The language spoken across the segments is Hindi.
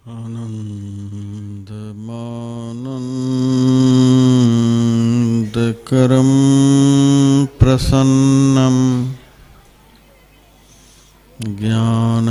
आनन्दमानन्दकरं प्रसन्नं ज्ञानस्वरूपं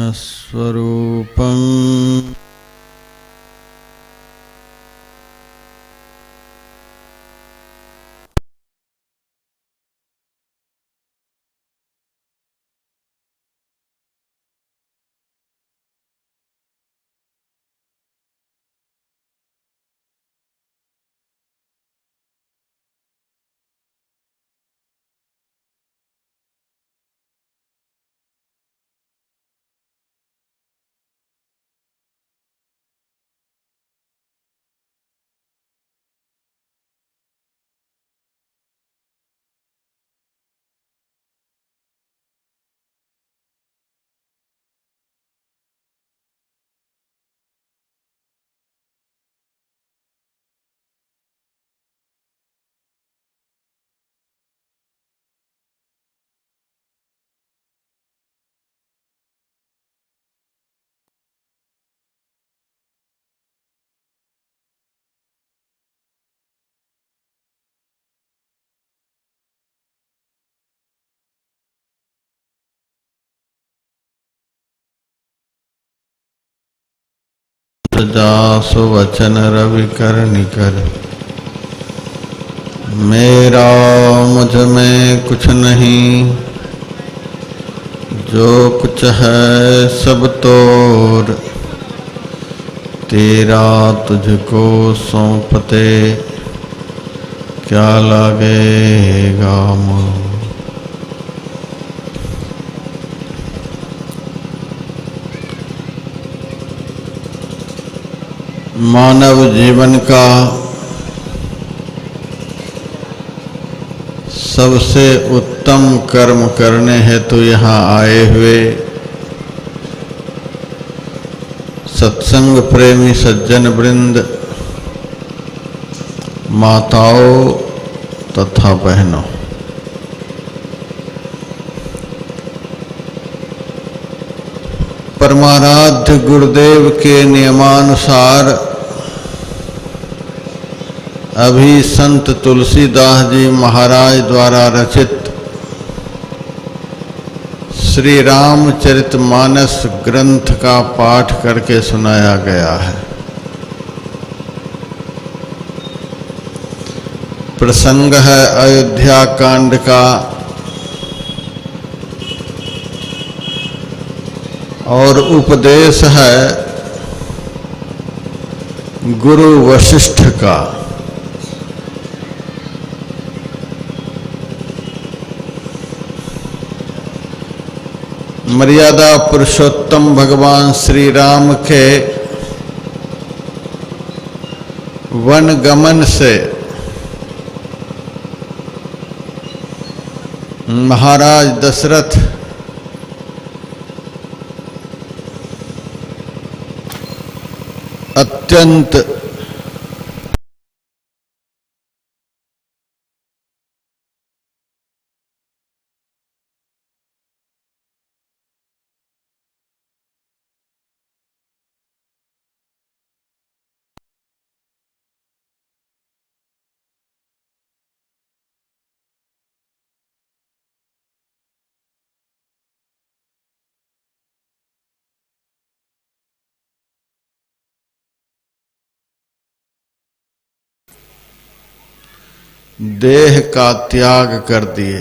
जासु वचन रवि करनिकर। मेरा मुझ में कुछ नहीं, जो कुछ है सब तोर। तेरा तुझको सौंपते क्या लगेगा मोह। मानव जीवन का सबसे उत्तम कर्म करने हेतु यहाँ आए हुए सत्संग प्रेमी सज्जन वृंद, माताओं तथा बहनों, परमाराध्य गुरुदेव के नियमानुसार अभी संत तुलसीदास जी महाराज द्वारा रचित श्री रामचरितमानस ग्रंथ का पाठ करके सुनाया गया है। प्रसंग है अयोध्या कांड का और उपदेश है गुरु वशिष्ठ का। मर्यादा पुरुषोत्तम भगवान श्री राम के वन गमन से महाराज दशरथ अत्यंत देह का त्याग कर दिए।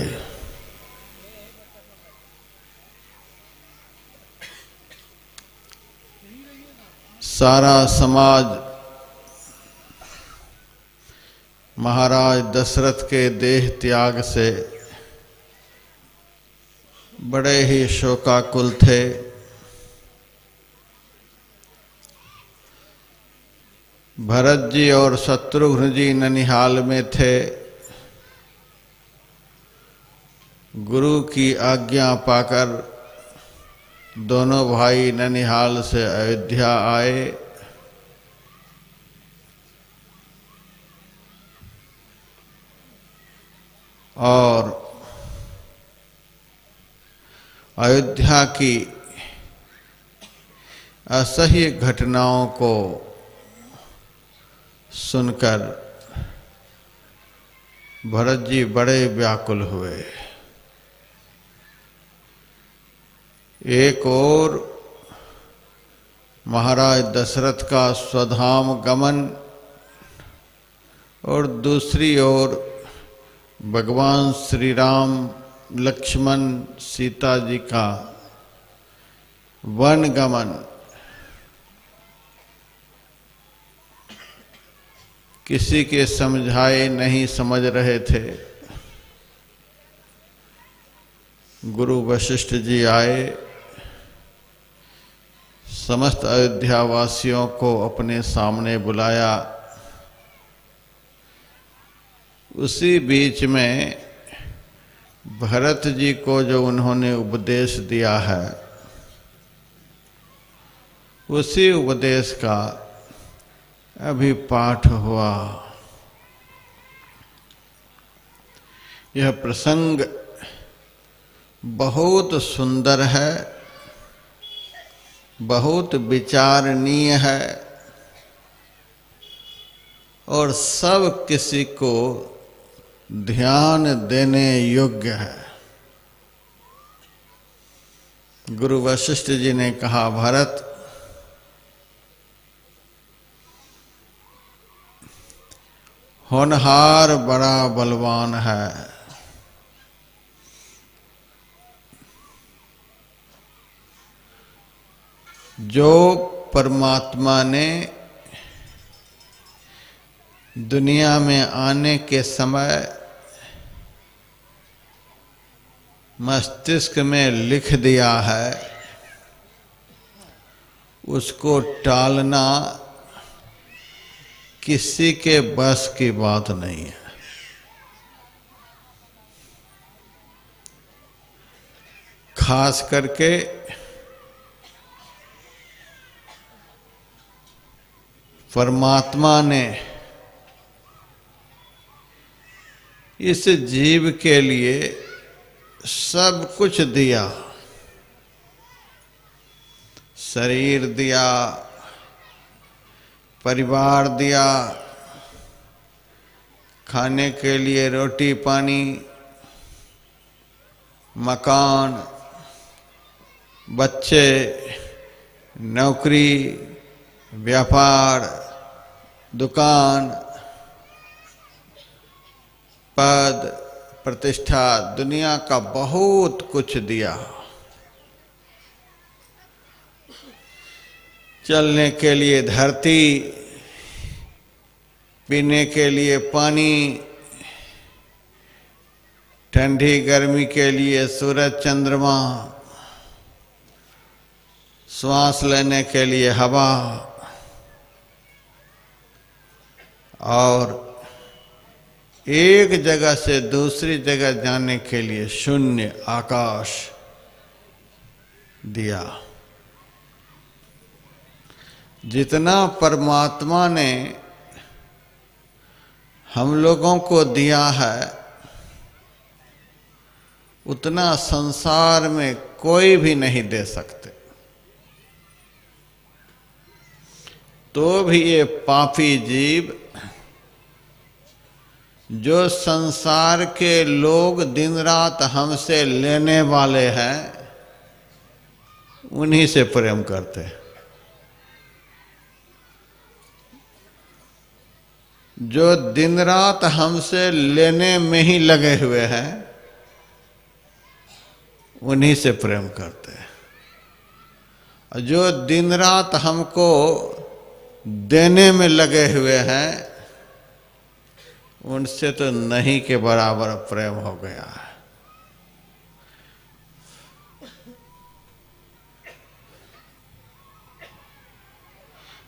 सारा समाज महाराज दशरथ के देह त्याग से बड़े ही शोकाकुल थे। भरत जी और शत्रुघ्न जी ननिहाल में थे। गुरु की आज्ञा पाकर दोनों भाई ननिहाल से अयोध्या आए। और अयोध्या की असह्य घटनाओं को सुनकर भरत जी बड़े व्याकुल हुए। एक ओर महाराज दशरथ का स्वधाम गमन और दूसरी ओर भगवान श्री राम लक्ष्मण सीता जी का वन गमन किसी के समझाए नहीं समझ रहे थे। गुरु वशिष्ठ जी आए, समस्त अयोध्या वासियों को अपने सामने बुलाया। उसी बीच में भरत जी को जो उन्होंने उपदेश दिया है, उसी उपदेश का अभी पाठ हुआ। यह प्रसंग बहुत सुंदर है, बहुत विचारणीय है और सब किसी को ध्यान देने योग्य है। गुरु वशिष्ठ जी ने कहा, भरत, होनहार बड़ा बलवान है, जो परमात्मा ने दुनिया में आने के समय मस्तिष्क में लिख दिया है, उसको टालना किसी के बस की बात नहीं है। खास करके परमात्मा ने इस जीव के लिए सब कुछ दिया। शरीर दिया, परिवार दिया, खाने के लिए रोटी पानी, मकान, बच्चे, नौकरी, व्यापार, दुकान, पद, प्रतिष्ठा, दुनिया का बहुत कुछ दिया। चलने के लिए धरती, पीने के लिए पानी, ठंडी गर्मी के लिए सूरज चंद्रमा, श्वास लेने के लिए हवा और एक जगह से दूसरी जगह जाने के लिए शून्य आकाश दिया। जितना परमात्मा ने हम लोगों को दिया है, उतना संसार में कोई भी नहीं दे सकते। तो भी ये पापी जीव, जो संसार के लोग दिन रात हमसे लेने वाले हैं, उन्हीं से प्रेम करते हैं। जो दिन रात हमसे लेने में ही लगे हुए हैं, उन्हीं से प्रेम करते हैं। और जो दिन रात हमको देने में लगे हुए हैं, उनसे तो नहीं के बराबर प्रेम हो गया है।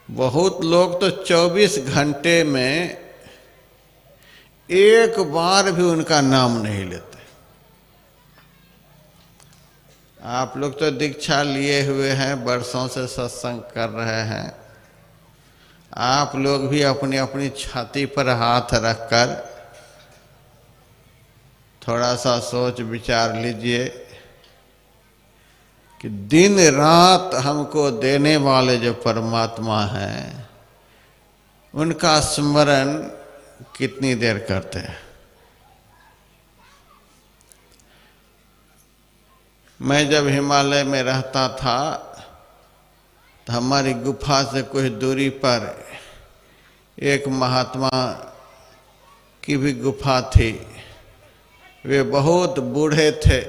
बहुत लोग तो 24 घंटे में एक बार भी उनका नाम नहीं लेते। आप लोग तो दीक्षा लिए हुए हैं, वर्षों से सत्संग कर रहे हैं। आप लोग भी अपनी अपनी छाती पर हाथ रखकर थोड़ा सा सोच विचार लीजिए कि दिन रात हमको देने वाले जो परमात्मा हैं उनका स्मरण कितनी देर करते हैं। मैं जब हिमालय में रहता था तो हमारी गुफा से कुछ दूरी पर एक महात्मा की भी गुफा थी। वे बहुत बूढ़े थे,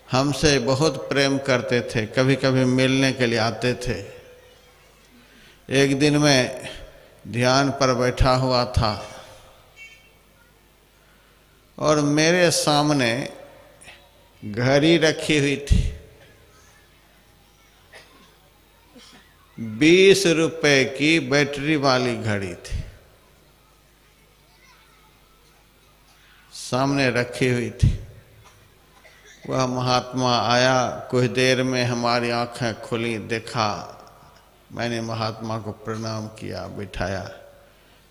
हमसे बहुत प्रेम करते थे, कभी कभी मिलने के लिए आते थे। एक दिन मैं ध्यान पर बैठा हुआ था और मेरे सामने घड़ी रखी हुई थी। 20 रुपए की बैटरी वाली घड़ी थी, सामने रखी हुई थी। वह महात्मा आया, कुछ देर में हमारी आंखें खुली, देखा। मैंने महात्मा को प्रणाम किया, बिठाया।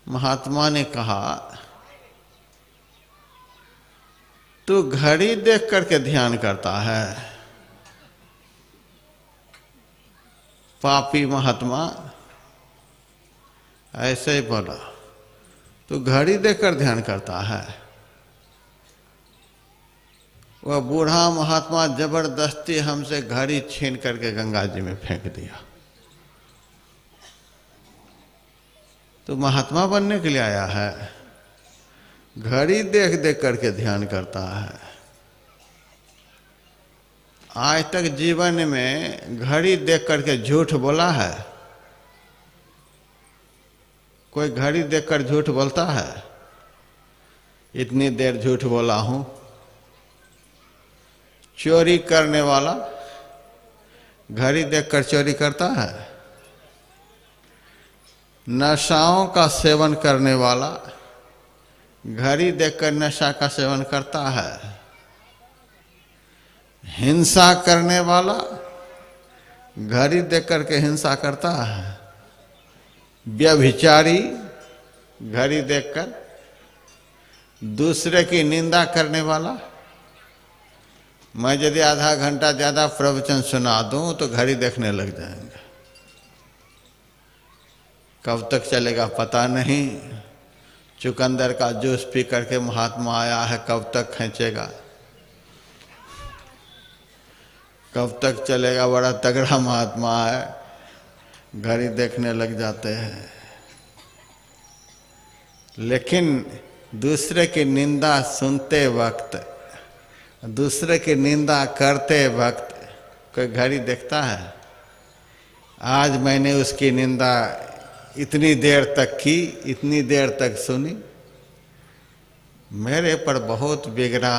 महात्मा ने कहा, तू घड़ी देख करके ध्यान करता है? पापी महात्मा ऐसे ही बोला, तू घड़ी देखकर ध्यान करता है? वह बूढ़ा महात्मा जबरदस्ती हमसे घड़ी छीन करके गंगा जी में फेंक दिया। तो महात्मा बनने के लिए आया है, घड़ी देख देख करके ध्यान करता है। आज तक जीवन में घड़ी देख करके झूठ बोला है? कोई घड़ी देखकर झूठ बोलता है? इतनी देर झूठ बोला हूं। चोरी करने वाला घड़ी देखकर चोरी करता है? नशाओं का सेवन करने वाला घड़ी देखकर नशा का सेवन करता है? हिंसा करने वाला घड़ी देख करके हिंसा करता है? व्यभिचारी घड़ी देखकर, दूसरे की निंदा करने वाला। मैं यदि आधा घंटा ज्यादा प्रवचन सुना दूं तो घड़ी देखने लग जाएंगे। कब तक चलेगा पता नहीं। चुकंदर का जूस पी करके महात्मा आया है, कब तक खींचेगा, कब तक चलेगा? बड़ा तगड़ा महात्मा है, घड़ी देखने लग जाते हैं। लेकिन दूसरे की निंदा सुनते वक्त, दूसरे की निंदा करते वक्त कोई घड़ी देखता है? आज मैंने उसकी निंदा इतनी देर तक की, इतनी देर तक सुनी, मेरे पर बहुत बिगड़ा।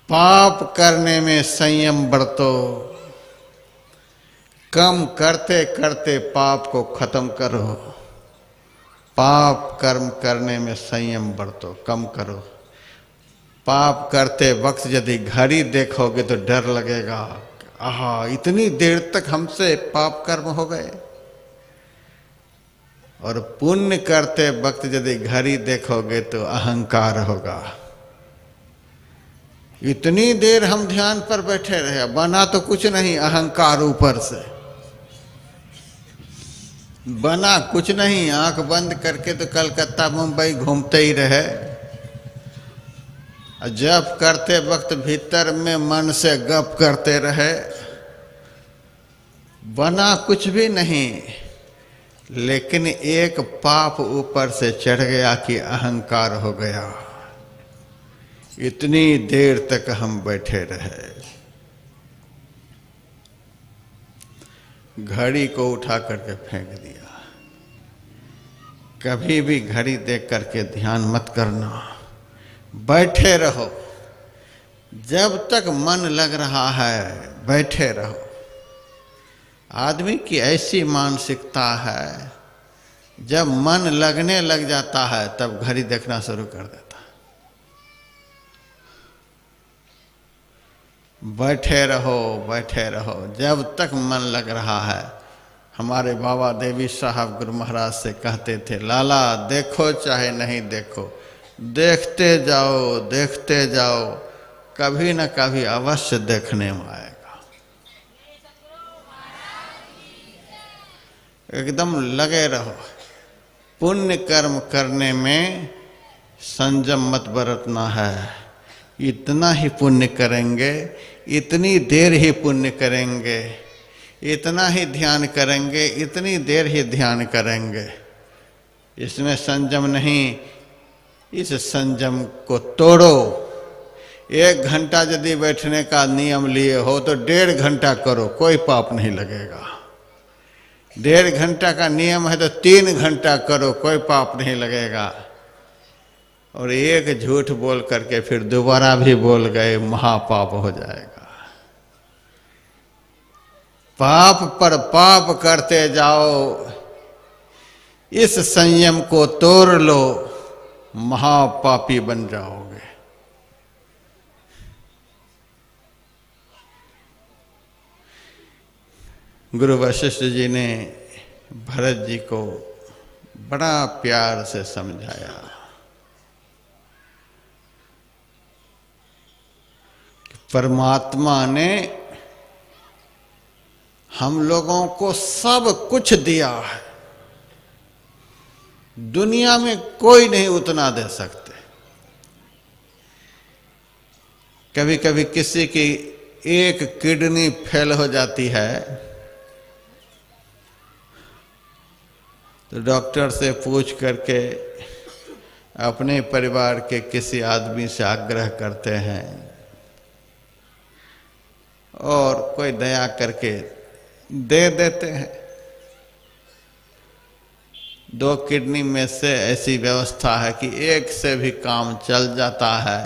पाप करने में संयम बरतो, कम करते करते पाप को खत्म करो। पाप कर्म करने में संयम बरतो, कम करो। पाप करते वक्त यदि घड़ी देखोगे तो डर लगेगा, आहा इतनी देर तक हमसे पाप कर्म हो गए। और पुण्य करते वक्त यदि घड़ी देखोगे तो अहंकार होगा, इतनी देर हम ध्यान पर बैठे रहे, बना तो कुछ नहीं, अहंकार ऊपर से बना कुछ नहीं। आंख बंद करके तो कलकत्ता मुंबई घूमते ही रहे। जप करते वक्त भीतर में मन से गप करते रहे, बना कुछ भी नहीं। लेकिन एक पाप ऊपर से चढ़ गया कि अहंकार हो गया। इतनी देर तक हम बैठे रहे। घड़ी को उठा करके फेंक दिया। कभी भी घड़ी देख करके ध्यान मत करना, बैठे रहो। जब तक मन लग रहा है बैठे रहो। आदमी की ऐसी मानसिकता है, जब मन लगने लग जाता है तब घड़ी देखना शुरू कर देता है। बैठे रहो, बैठे रहो जब तक मन लग रहा है। हमारे बाबा देवी साहब गुरु महाराज से कहते थे, लाला देखो चाहे नहीं देखो, देखते जाओ देखते जाओ, कभी न कभी अवश्य देखने में आएगा। एकदम लगे रहो। पुण्य कर्म करने में संयम मत बरतना है। इतना ही पुण्य करेंगे, इतनी देर ही पुण्य करेंगे, इतना ही ध्यान करेंगे, इतनी देर ही ध्यान करेंगे। इसमें संयम नहीं। इस संयम को तोड़ो। 1 घंटा यदि बैठने का नियम लिए हो तो 1.5 घंटा करो, कोई पाप नहीं लगेगा। 1.5 घंटा का नियम है तो 3 घंटा करो, कोई पाप नहीं लगेगा। और एक झूठ बोल करके फिर दोबारा भी बोल गए, महापाप हो जाएगा। पाप पर पाप करते जाओ, इस संयम को तोड़ लो, महापापी बन जाओगे। गुरु वशिष्ठ जी ने भरत जी को बड़ा प्यार से समझाया। परमात्मा ने हम लोगों को सब कुछ दिया है, दुनिया में कोई नहीं उतना दे सकते। कभी कभी किसी की एक किडनी फेल हो जाती है तो डॉक्टर से पूछ करके अपने परिवार के किसी आदमी से आग्रह करते हैं और कोई दया करके दे देते हैं। 2 किडनी में से ऐसी व्यवस्था है कि एक से भी काम चल जाता है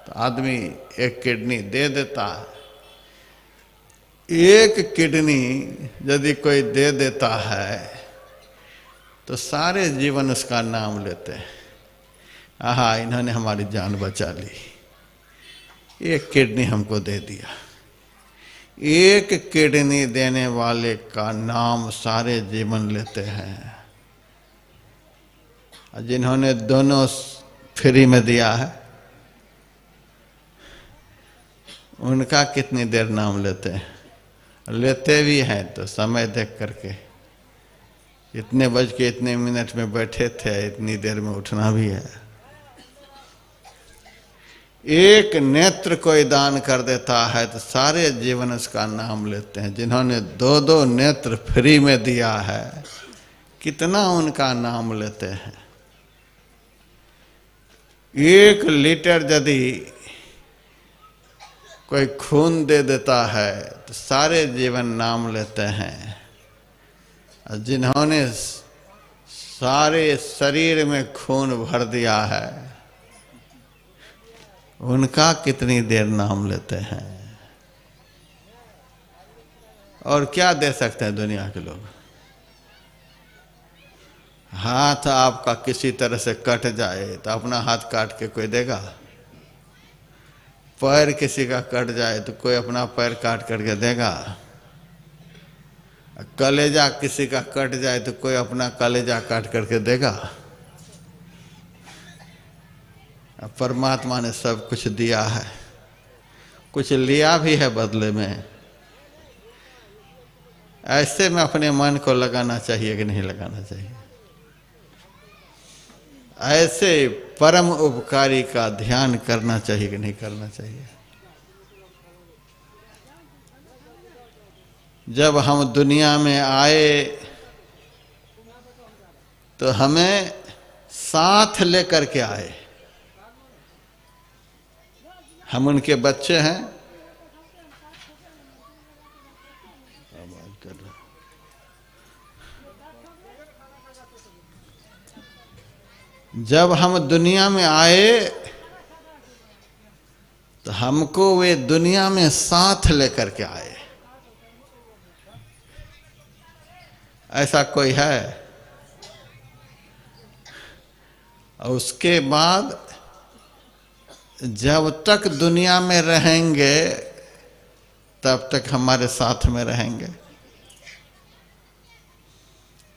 तो आदमी 1 किडनी दे देता है। 1 किडनी यदि कोई दे देता है तो सारे जीवन उसका नाम लेते हैं, आहा इन्होंने हमारी जान बचा ली, 1 किडनी हमको दे दिया। 1 किडनी देने वाले का नाम सारे जीवन लेते हैं। जिन्होंने दोनों फ्री में दिया है उनका कितनी देर नाम लेते हैं। लेते भी हैं तो समय देख करके, इतने बज के इतने मिनट में बैठे थे, इतनी देर में उठना भी है। 1 नेत्र कोई दान कर देता है तो सारे जीवन उसका नाम लेते हैं। जिन्होंने 2-2 नेत्र फ्री में दिया है कितना उनका नाम लेते हैं। 1 लीटर यदि कोई खून दे देता है तो सारे जीवन नाम लेते हैं। और जिन्होंने सारे शरीर में खून भर दिया है उनका कितनी देर नाम लेते हैं। और क्या दे सकते हैं दुनिया के लोग। हाथ आपका किसी तरह से कट जाए तो अपना हाथ काट के कोई देगा। पैर किसी का कट जाए तो कोई अपना पैर काट करके देगा। कलेजा किसी का कट जाए तो कोई अपना कलेजा काट करके देगा। परमात्मा ने सब कुछ दिया है, कुछ लिया भी है बदले में। ऐसे में अपने मन को लगाना चाहिए कि नहीं लगाना चाहिए। ऐसे परम उपकारी का ध्यान करना चाहिए कि नहीं करना चाहिए। जब हम दुनिया में आए तो हमें साथ लेकर के आए। हम उनके बच्चे हैं। जब हम दुनिया में आए तो हमको वे दुनिया में साथ लेकर के आए। ऐसा कोई है? और उसके बाद जब तक दुनिया में रहेंगे तब तक हमारे साथ में रहेंगे,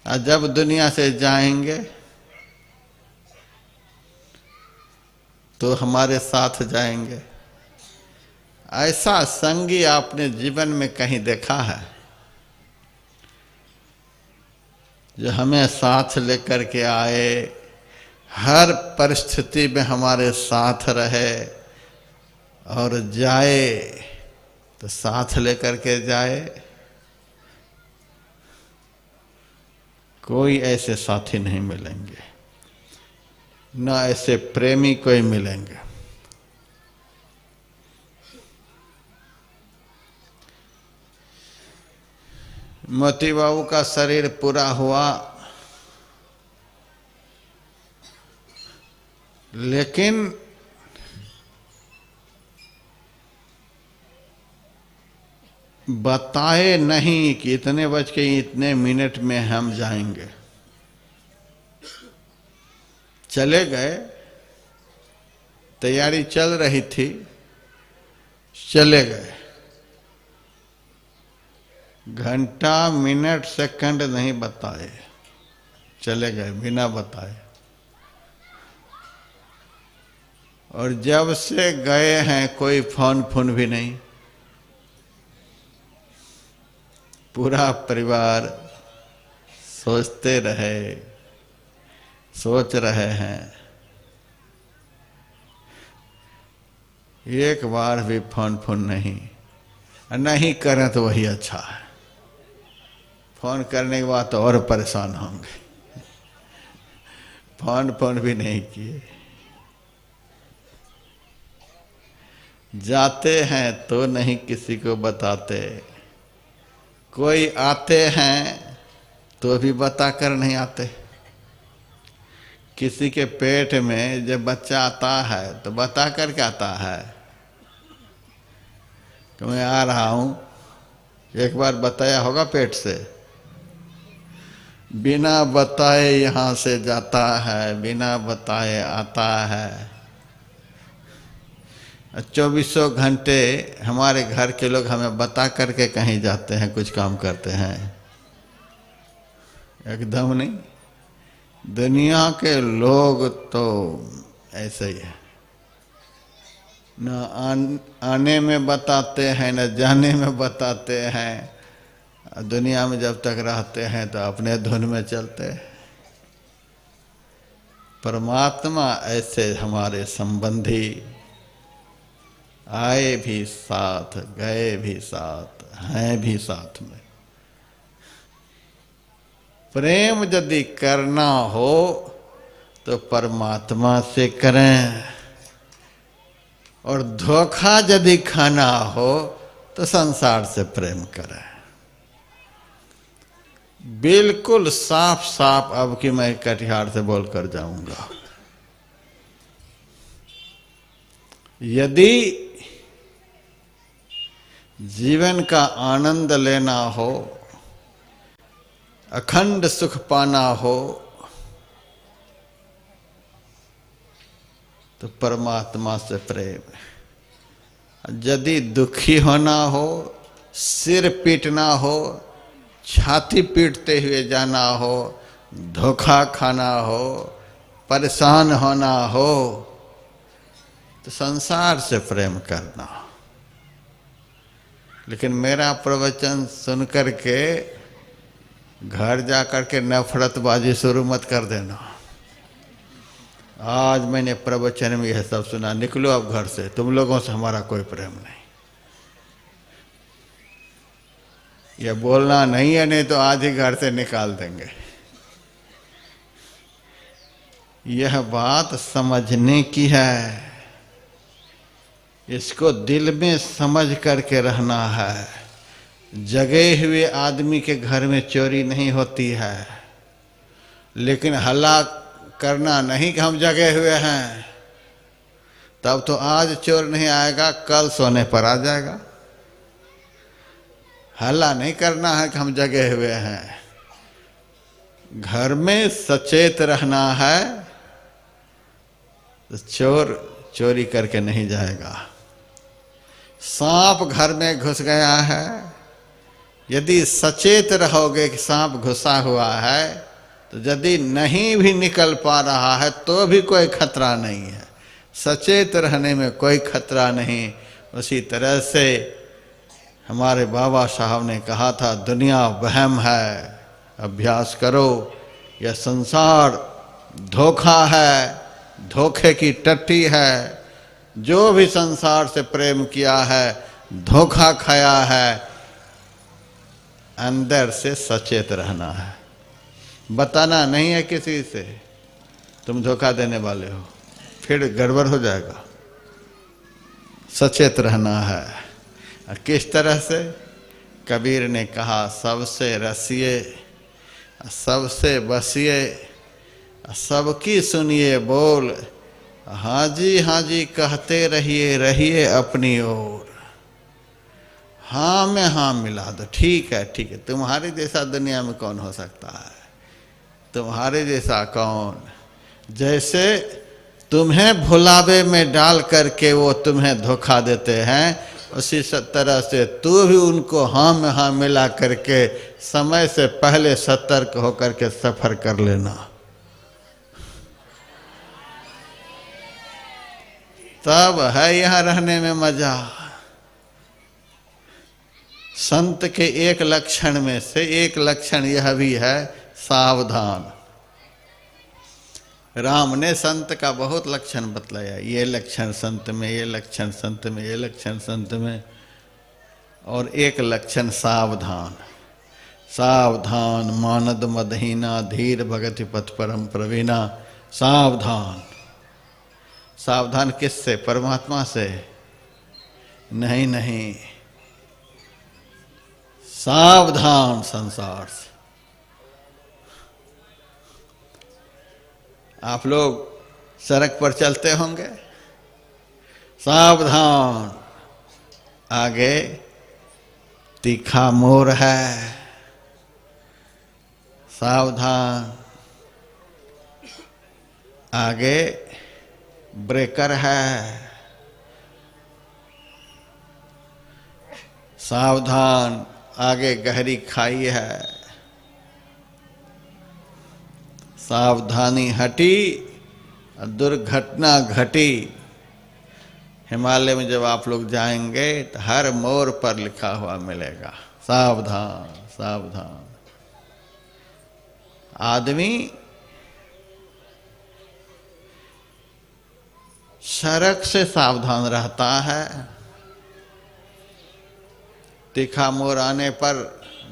और जब दुनिया से जाएंगे तो हमारे साथ जाएंगे। ऐसा संगी आपने जीवन में कहीं देखा है जो हमें साथ लेकर के आए, हर परिस्थिति में हमारे साथ रहे और जाए तो साथ लेकर के जाए? कोई ऐसे साथी नहीं मिलेंगे, न ऐसे प्रेमी कोई मिलेंगे। मोती बाबू का शरीर पूरा हुआ, लेकिन बताए नहीं कि इतने बज के इतने मिनट में हम जाएंगे। चले गए, तैयारी चल रही थी, चले गए। घंटा मिनट सेकंड नहीं बताए, चले गए बिना बताए। और जब से गए हैं कोई फोन भी नहीं। पूरा परिवार सोचते रहे, सोच रहे हैं, एक बार भी फोन नहीं। नहीं करें तो वही अच्छा है, फोन करने के बाद तो और परेशान होंगे। फोन भी नहीं किए। जाते हैं तो नहीं किसी को बताते, कोई आते हैं तो भी बताकर नहीं आते। किसी के पेट में जब बच्चा आता है तो बता कर के आता है कि मैं आ रहा हूं। एक बार बताया होगा पेट से? बिना बताए यहाँ से जाता है, बिना बताए आता है। 24 घंटे हमारे घर के लोग हमें बता करके कहीं जाते हैं, कुछ काम करते हैं? एकदम नहीं। दुनिया के लोग तो ऐसे ही है, न आने में बताते हैं न जाने में बताते हैं। दुनिया में जब तक रहते हैं तो अपने धुन में चलते हैं। परमात्मा ऐसे हमारे संबंधी, आए भी साथ, गए भी साथ, हैं भी साथ में। प्रेम यदि करना हो तो परमात्मा से करें, और धोखा यदि खाना हो तो संसार से प्रेम करें। बिल्कुल साफ साफ अब कि मैं कटिहार से बोलकर जाऊंगा। यदि जीवन का आनंद लेना हो, अखंड सुख पाना हो, तो परमात्मा से प्रेम। यदि दुखी होना हो, सिर पीटना हो, छाती पीटते हुए जाना हो, धोखा खाना हो, परेशान होना हो, तो संसार से प्रेम करना। लेकिन मेरा प्रवचन सुनकर के घर जाकर के नफरतबाजी शुरू मत कर देना। आज मैंने प्रवचन में यह सब सुना, निकलो अब घर से, तुम लोगों से हमारा कोई प्रेम नहीं। यह बोलना नहीं है, नहीं तो आज ही घर से निकाल देंगे। यह बात समझने की है, इसको दिल में समझ करके रहना है। जगे हुए आदमी के घर में चोरी नहीं होती है, लेकिन हल्ला करना नहीं कि हम जगे हुए हैं, तब तो आज चोर नहीं आएगा, कल सोने पर आ जाएगा। हल्ला नहीं करना है कि हम जगे हुए हैं। घर में सचेत रहना है, तो चोर चोरी करके नहीं जाएगा। सांप घर में घुस गया है, यदि सचेत रहोगे कि सांप घुसा हुआ है, तो यदि नहीं भी निकल पा रहा है तो भी कोई खतरा नहीं है। सचेत रहने में कोई खतरा नहीं। उसी तरह से हमारे बाबा साहब ने कहा था, दुनिया वहम है, अभ्यास करो। यह संसार धोखा है, धोखे की टट्टी है। जो भी संसार से प्रेम किया है, धोखा खाया है। अंदर से सचेत रहना है, बताना नहीं है किसी से तुम धोखा देने वाले हो, फिर गड़बड़ हो जाएगा। सचेत रहना है। किस तरह से? कबीर ने कहा, सबसे रसिए, सबसे बसिए, सबकी सुनिए बोल, हाँ जी कहते रहिए, रहिए अपनी ओर। हाँ में हाँ मिला दो, ठीक है ठीक है। तुम्हारे जैसा दुनिया में कौन हो सकता है? तुम्हारे जैसा कौन? जैसे तुम्हें भुलावे में डाल करके वो तुम्हें धोखा देते हैं, उसी तरह से तू भी उनको हाँ में हाँ मिला करके समय से पहले सतर्क होकर के सफर कर लेना। तब है यहाँ रहने में मजा। संत के एक लक्षण में से एक लक्षण यह भी है, सावधान। राम ने संत का बहुत लक्षण बतलाया, ये लक्षण संत में, ये लक्षण संत में, ये लक्षण संत में, और एक लक्षण सावधान। सावधान मानद मदहीना, धीर भगति पथ परम प्रवीणा। सावधान। सावधान किससे? परमात्मा से नहीं, नहीं, सावधान संसार से। आप लोग सड़क पर चलते होंगे, सावधान, आगे तीखा मोड़ है, सावधान, आगे ब्रेकर है, सावधान, आगे गहरी खाई है। सावधानी हटी, दुर्घटना घटी। हिमालय में जब आप लोग जाएंगे तो हर मोड़ पर लिखा हुआ मिलेगा, सावधान सावधान। आदमी सड़क से सावधान रहता है, तीखा मोड़ आने पर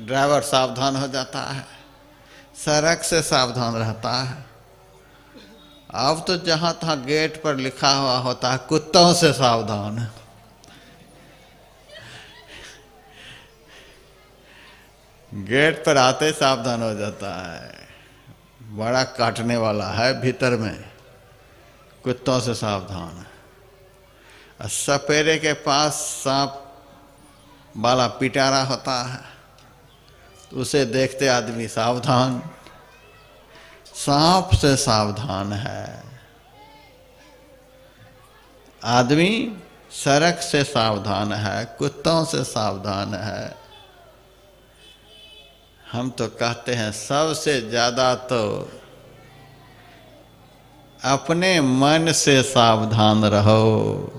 ड्राइवर सावधान हो जाता है, सड़क से सावधान रहता है। अब तो जहाँ तहाँ गेट पर लिखा हुआ होता है, कुत्तों से सावधान। गेट पर आते सावधान हो जाता है, बड़ा काटने वाला है भीतर में, कुत्तों से सावधान। सपेरे के पास सांप वाला पिटारा होता है, तो उसे देखते आदमी सावधान। सांप से सावधान है आदमी, सड़क से सावधान है, कुत्तों से सावधान है। हम तो कहते हैं सबसे ज्यादा तो अपने मन से सावधान रहो।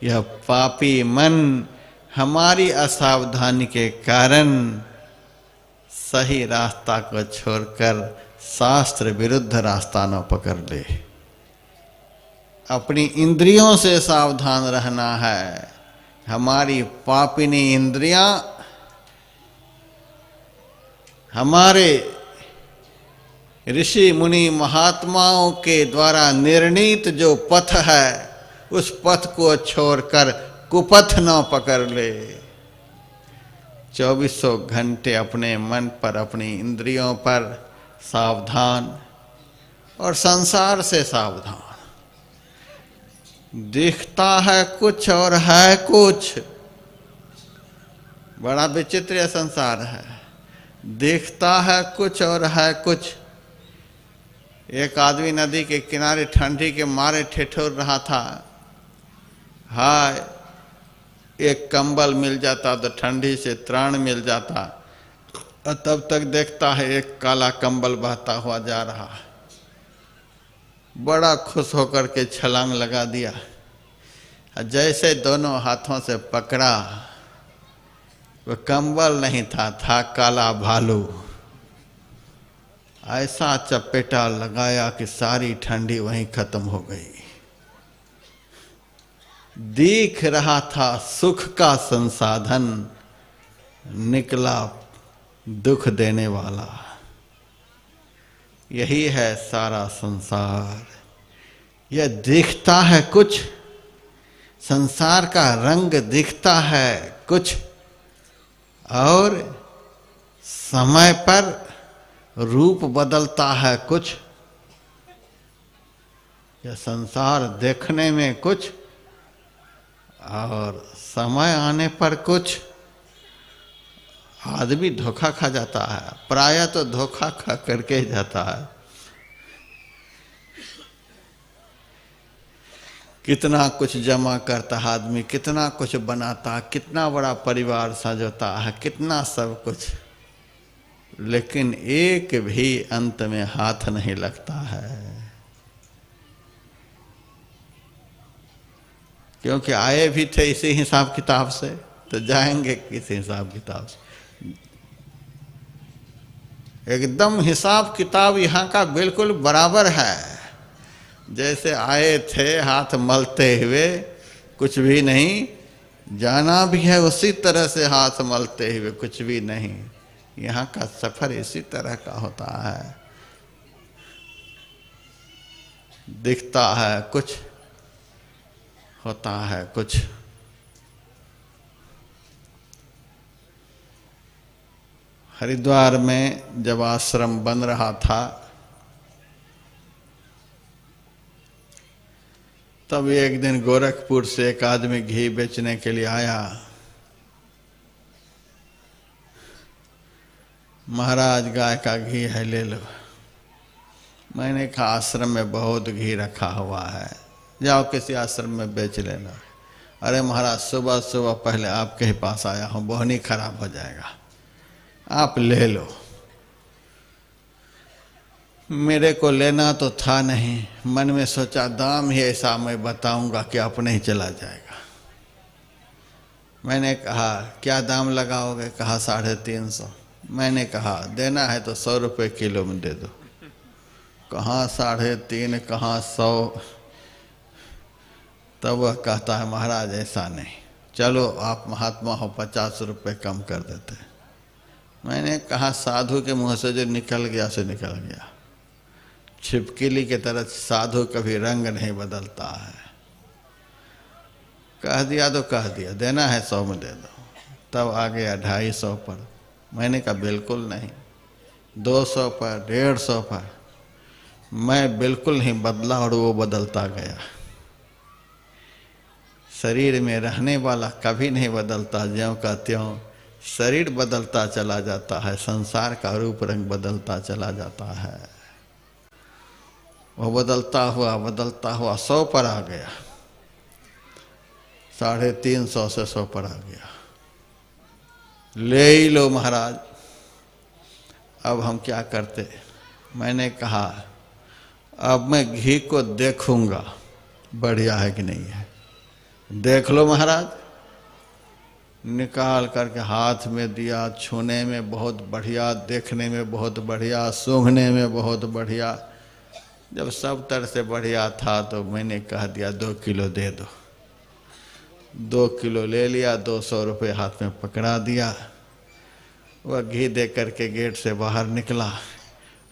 यह पापी मन हमारी असावधानी के कारण सही रास्ता को छोड़कर शास्त्र विरुद्ध रास्ता न पकड़ ले। अपनी इंद्रियों से सावधान रहना है। हमारी पापिनी इंद्रियां हमारे ऋषि मुनि महात्माओं के द्वारा निर्णीत जो पथ है, उस पथ को छोड़कर कुपथ न पकड़ ले। 2400 घंटे अपने मन पर, अपनी इंद्रियों पर सावधान, और संसार से सावधान। दिखता है कुछ और है कुछ। बड़ा विचित्र यह संसार है, दिखता है कुछ और है कुछ। एक आदमी नदी के किनारे ठंडी के मारे ठिठुर रहा था। हाय, एक कंबल मिल जाता तो ठंडी से त्राण मिल जाता, और तब तक देखता है एक काला कंबल बहता हुआ जा रहा। बड़ा खुश होकर के छलांग लगा दिया। जैसे दोनों हाथों से पकड़ा, वो कंबल नहीं था, था काला भालू। ऐसा चपेटा लगाया कि सारी ठंडी वहीं खत्म हो गई। दिख रहा था सुख का संसाधन, निकला दुख देने वाला। यही है सारा संसार। यह दिखता है कुछ, संसार का रंग दिखता है कुछ, और समय पर रूप बदलता है कुछ। यह संसार देखने में कुछ और समय आने पर कुछ। आदमी धोखा खा जाता है, प्रायः तो धोखा खा करके ही जाता है। कितना कुछ जमा करता है आदमी, कितना कुछ बनाता, कितना बड़ा परिवार सजाता है, कितना सब कुछ, लेकिन एक भी अंत में हाथ नहीं लगता है। क्योंकि आए भी थे इसी हिसाब किताब से, तो जाएंगे किस हिसाब किताब से। एकदम हिसाब किताब यहाँ का बिल्कुल बराबर है। जैसे आए थे हाथ मलते हुए, कुछ भी नहीं, जाना भी है उसी तरह से हाथ मलते हुए, कुछ भी नहीं। यहाँ का सफर इसी तरह का होता है। दिखता है कुछ, होता है कुछ। हरिद्वार में जब आश्रम बन रहा था, तब एक दिन गोरखपुर से एक आदमी घी बेचने के लिए आया। महाराज गाय का घी है, ले लो। मैंने कहा आश्रम में बहुत घी रखा हुआ है, जाओ किसी आश्रम में बेच लेना। अरे महाराज सुबह सुबह पहले आपके ही पास आया हूँ, बोहनी खराब हो जाएगा, आप ले लो। मेरे को लेना तो था नहीं, मन में सोचा दाम ही ऐसा मैं बताऊंगा कि अपने ही चला जाएगा। मैंने कहा क्या दाम लगाओगे? कहा 350। मैंने कहा देना है तो 100 रुपये किलो में दे दो। कहाँ 350, कहाँ 100। तब वह कहता है महाराज ऐसा नहीं, चलो आप महात्मा हो, 50 रुपये कम कर देते। मैंने कहा साधु के मुँह से जो निकल गया से निकल गया। छिपकली के तरह साधु कभी रंग नहीं बदलता है। कह दिया तो कह दिया, देना है 100 में दे दो। तब आ गया 250 पर। मैंने कहा बिल्कुल नहीं, 200 पर, 150 पर। मैं बिल्कुल नहीं बदला और वो बदलता गया। शरीर में रहने वाला कभी नहीं बदलता, ज्यों का त्यों शरीर बदलता चला जाता है, संसार का रूप रंग बदलता चला जाता है। वो बदलता हुआ 100 पर आ गया, 350 से 100 पर आ गया। ले ही लो महाराज। अब हम क्या करते? मैंने कहा अब मैं घी को देखूंगा बढ़िया है कि नहीं है। देख लो महाराज। निकाल करके हाथ में दिया, छूने में बहुत बढ़िया, देखने में बहुत बढ़िया, सूंघने में बहुत बढ़िया। जब सब तरह से बढ़िया था तो मैंने कह दिया 2 किलो दे दो। 2 किलो ले लिया, 200 रुपये हाथ में पकड़ा दिया। वह घी दे करके गेट से बाहर निकला।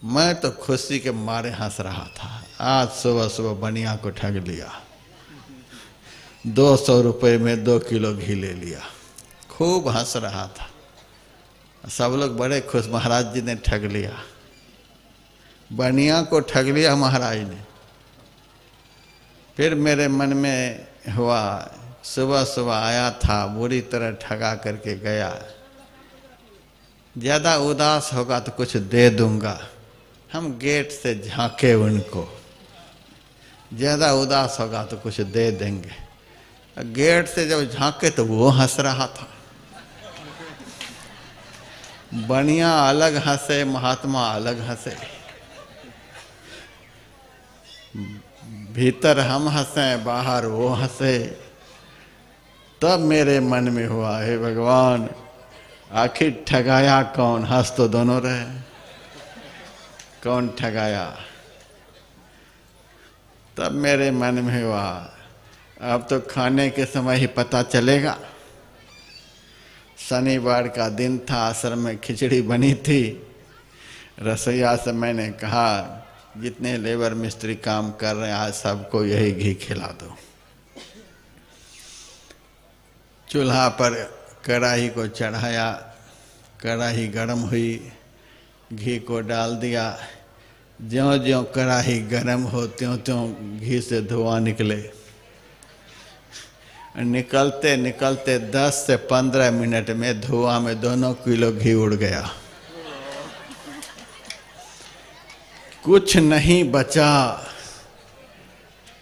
मैं तो खुशी के मारे हंस रहा था। आज सुबह सुबह बनिया को ठग लिया, 200 रुपये में 2 किलो घी ले लिया। खूब हंस रहा था, सब लोग बड़े खुश, महाराज जी ने ठग लिया, बनिया को ठग लिया महाराज ने। फिर मेरे मन में हुआ, सुबह सुबह आया था, बुरी तरह ठगा करके गया, ज़्यादा उदास होगा तो कुछ दे दूंगा। हम गेट से झांके उनको, ज़्यादा उदास होगा तो कुछ दे देंगे। गेट से जब झांके तो वो हंस रहा था। बनिया अलग हंसे, महात्मा अलग हंसे। भीतर हम हंसे, बाहर वो हंसे। तब मेरे मन में हुआ, हे भगवान आखिर ठगाया कौन? हंस तो दोनों रहे, कौन ठगाया? तब मेरे मन में हुआ, अब तो खाने के समय ही पता चलेगा। शनिवार का दिन था, आश्रम में खिचड़ी बनी थी। रसोईया से मैंने कहा, जितने लेबर मिस्त्री काम कर रहे हैं आज सबको यही घी खिला दो। चूल्हा पर कढ़ाई को चढ़ाया, कढ़ाई गर्म हुई, घी को डाल दिया। ज्यों ज्यों कढ़ाई गर्म हो त्यों त्यों घी से धुआं निकले। निकलते निकलते 10 से 15 मिनट में धुआं में 2 किलो घी उड़ गया, कुछ नहीं बचा।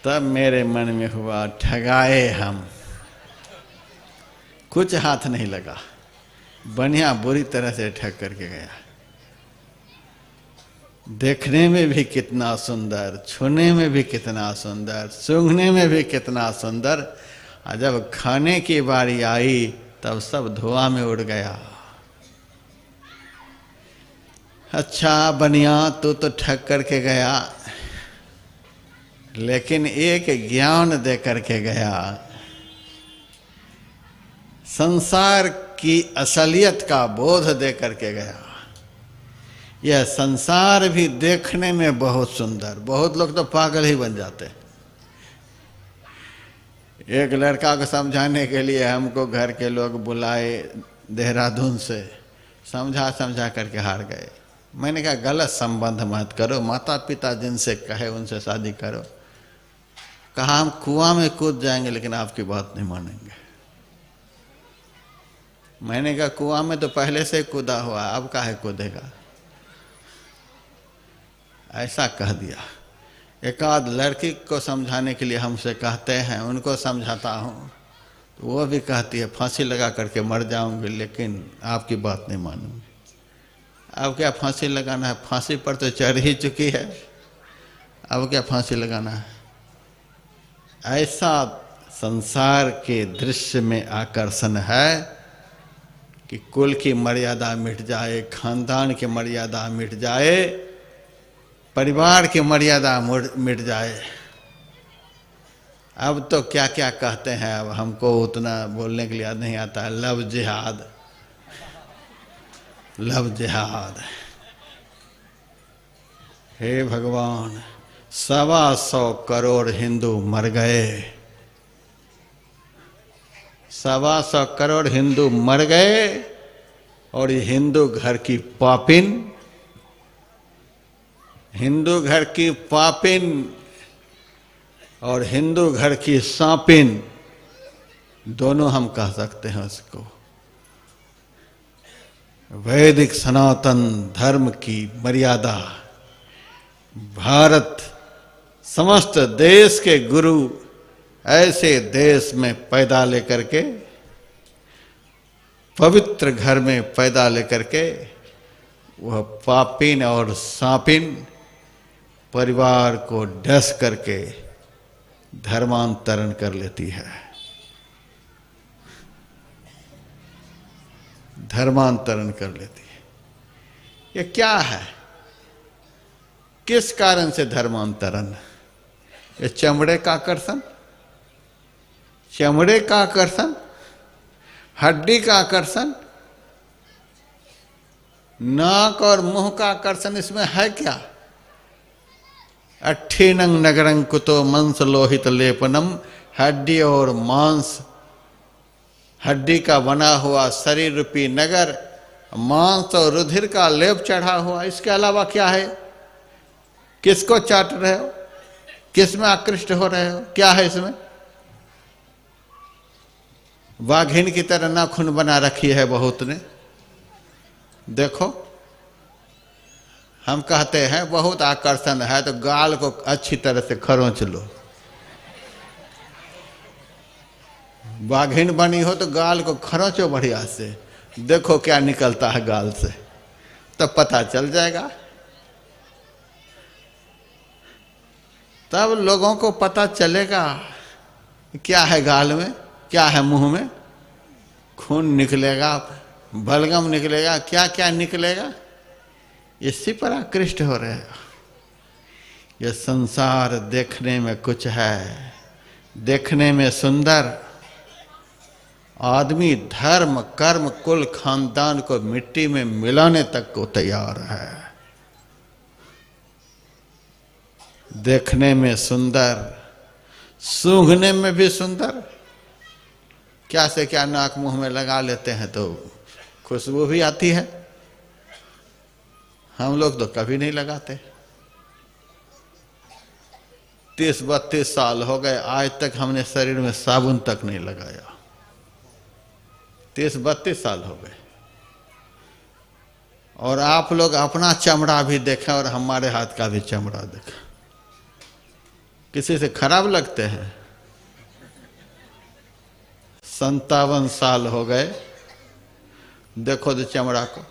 तब मेरे मन में हुआ, ठगाए हम, कुछ हाथ नहीं लगा, बढ़िया बुरी तरह से ठग करके गया। देखने में भी कितना सुंदर, छूने में भी कितना सुंदर, सूंघने में भी कितना सुंदर, और जब खाने की बारी आई तब सब धुआं में उड़ गया। अच्छा बनिया, तू तो ठग करके गया, लेकिन एक ज्ञान दे करके गया। संसार की असलियत का बोध दे करके गया। यह संसार भी देखने में बहुत सुंदर, बहुत लोग तो पागल ही बन जाते। एक लड़का को समझाने के लिए हमको घर के लोग बुलाए देहरादून से, समझा समझा करके हार गए। मैंने कहा गलत संबंध मत करो, माता पिता जिनसे कहे उनसे शादी करो। कहा हम कुआं में कूद जाएंगे लेकिन आपकी बात नहीं मानेंगे। मैंने कहा कुआं में तो पहले से कूदा हुआ, अब काहे कूदेगा? ऐसा कह दिया। एक आध लड़की को समझाने के लिए हमसे कहते हैं, उनको समझाता हूँ तो वो भी कहती है फांसी लगा करके मर जाऊंगी लेकिन आपकी बात नहीं मानूंगी। अब क्या फांसी लगाना है? फांसी पर तो चढ़ ही चुकी है, अब क्या फांसी लगाना है? ऐसा संसार के दृश्य में आकर्षण है कि कुल की मर्यादा मिट जाए, खानदान की मर्यादा मिट जाए, परिवार की मर्यादा मिट जाए। अब तो क्या क्या कहते हैं, अब हमको उतना बोलने के लिए याद नहीं आता है। लव जिहाद, लव जिहाद। हे भगवान, 125 करोड़ हिंदू मर गए, 125 करोड़ हिंदू मर गए, और ये हिंदू घर की पापिन, हिंदू घर की पापिन और हिंदू घर की सांपिन, दोनों हम कह सकते हैं उसको। वैदिक सनातन धर्म की मर्यादा, भारत समस्त देश के गुरु ऐसे देश में पैदा लेकर के, पवित्र घर में पैदा लेकर के, वह पापिन और सांपिन परिवार को डस करके धर्मांतरण कर लेती है, धर्मांतरण कर लेती है। ये क्या है? किस कारण से धर्मांतरण? ये चमड़े का आकर्षण, चमड़े का आकर्षण, हड्डी का आकर्षण, नाक और मुंह का आकर्षण, इसमें है क्या? अट्ठीनंग नगरं कुतो मंस लोहित लेपनम, हड्डी और मांस, हड्डी का बना हुआ शरीर रूपी नगर, मांस और रुधिर का लेप चढ़ा हुआ, इसके अलावा क्या है? किसको चाट रहे हो? किस में आकृष्ट हो रहे हो? क्या है इसमें? वाघिन की तरह नाखून बना रखी है बहुत ने, देखो। हम कहते हैं बहुत आकर्षण है तो गाल को अच्छी तरह से खरोंच लो। वाघिन बनी हो तो गाल को खरोंचो बढ़िया से, देखो क्या निकलता है गाल से, तब पता चल जाएगा। तब लोगों को पता चलेगा क्या है गाल में, क्या है मुंह में? खून निकलेगा, बलगम निकलेगा, क्या क्या निकलेगा, इसी पर आकृष्ट हो रहे हैं। ये संसार देखने में कुछ है, देखने में सुंदर, आदमी धर्म कर्म कुल खानदान को मिट्टी में मिलाने तक को तैयार है। देखने में सुंदर, सूंघने में भी सुंदर, क्या से क्या नाक मुंह में लगा लेते हैं तो खुशबू भी आती है। हम लोग तो कभी नहीं लगाते। 30-32 साल हो गए, आज तक हमने शरीर में साबुन तक नहीं लगाया। 30-32 साल हो गए। और आप लोग अपना चमड़ा भी देखें और हमारे हाथ का भी चमड़ा देखें, किसी से खराब लगते हैं? 57 साल हो गए, देखो तो चमड़ा को।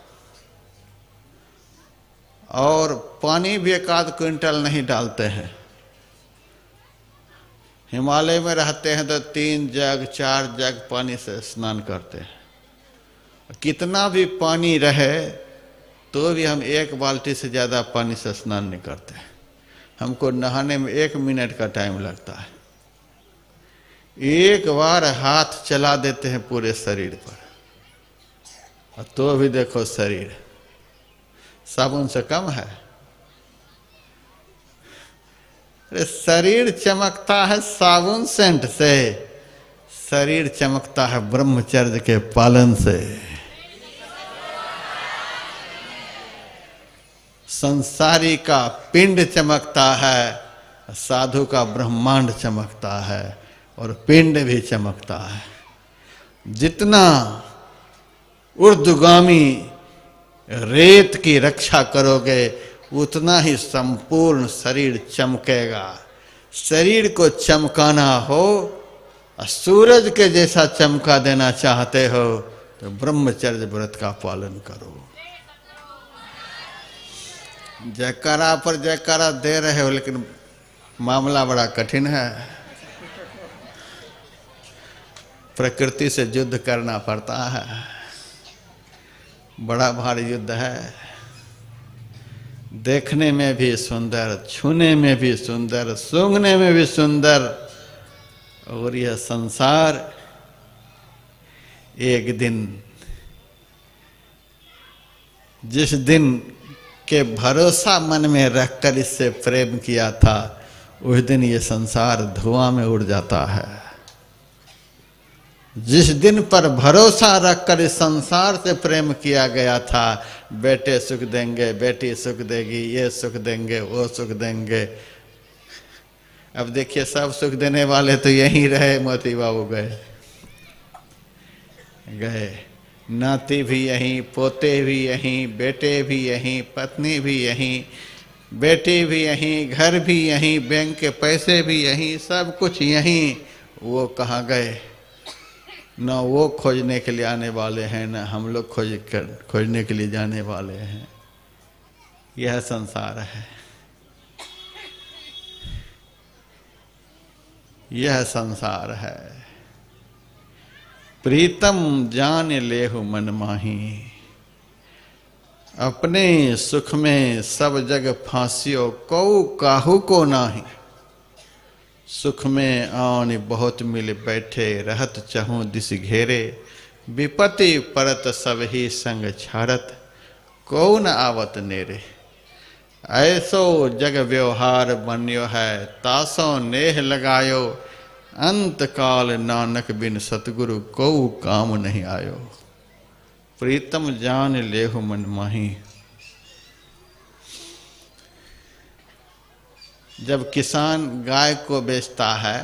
और पानी भी 1 क्विंटल नहीं डालते हैं। हिमालय में रहते हैं तो 3 जग 4 जग पानी से स्नान करते हैं। कितना भी पानी रहे तो भी हम 1 बाल्टी से ज़्यादा पानी से स्नान नहीं करते। हमको नहाने में 1 मिनट का टाइम लगता है। एक बार हाथ चला देते हैं पूरे शरीर पर, और तो भी देखो शरीर साबुन से कम है। शरीर चमकता है साबुन सेंट से, शरीर चमकता है ब्रह्मचर्य के पालन से। संसारी का पिंड चमकता है, साधु का ब्रह्मांड चमकता है, और पिंड भी चमकता है। जितना ऊर्ध्वगामी रेत की रक्षा करोगे उतना ही संपूर्ण शरीर चमकेगा। शरीर को चमकाना हो, सूरज के जैसा चमका देना चाहते हो तो ब्रह्मचर्य व्रत का पालन करो। जयकारा पर जयकारा दे रहे हो, लेकिन मामला बड़ा कठिन है। प्रकृति से युद्ध करना पड़ता है, बड़ा भारी युद्ध है। देखने में भी सुंदर, छूने में भी सुंदर, सूंघने में भी सुंदर, और यह संसार एक दिन, जिस दिन के भरोसा मन में रखकर इससे प्रेम किया था, उस दिन ये संसार धुआं में उड़ जाता है। जिस दिन पर भरोसा रखकर इस संसार से प्रेम किया गया था, बेटे सुख देंगे, बेटी सुख देगी, ये सुख देंगे, वो सुख देंगे। अब देखिए सब सुख देने वाले तो यहीं रहे, मोती बाबू गए, नाती भी यहीं, पोते भी यहीं, बेटे भी यहीं, पत्नी भी यहीं, बेटी भी यहीं, घर भी यहीं, बैंक के पैसे भी यहीं, सब कुछ यहीं। वो कहाँ गए? न वो खोजने के लिए आने वाले हैं, न हम लोग खोजने के लिए जाने वाले हैं। यह संसार है, यह संसार है। प्रीतम जान लेहु मन माही, अपने सुख में सब जग फांसियो, कऊ काहू को नाही। सुख में आन बहुत मिल बैठे, रहत चहूँ दिस घेरे। विपत्ति परत सब ही संग छाड़त, कौन आवत नेरे। ऐसो जग व्यवहार बन्यो है, तासो नेह लगायो। अंत काल नानक बिन सतगुरु, कऊ काम नहीं आयो। प्रीतम जान लेहु मन माही। जब किसान गाय को बेचता है,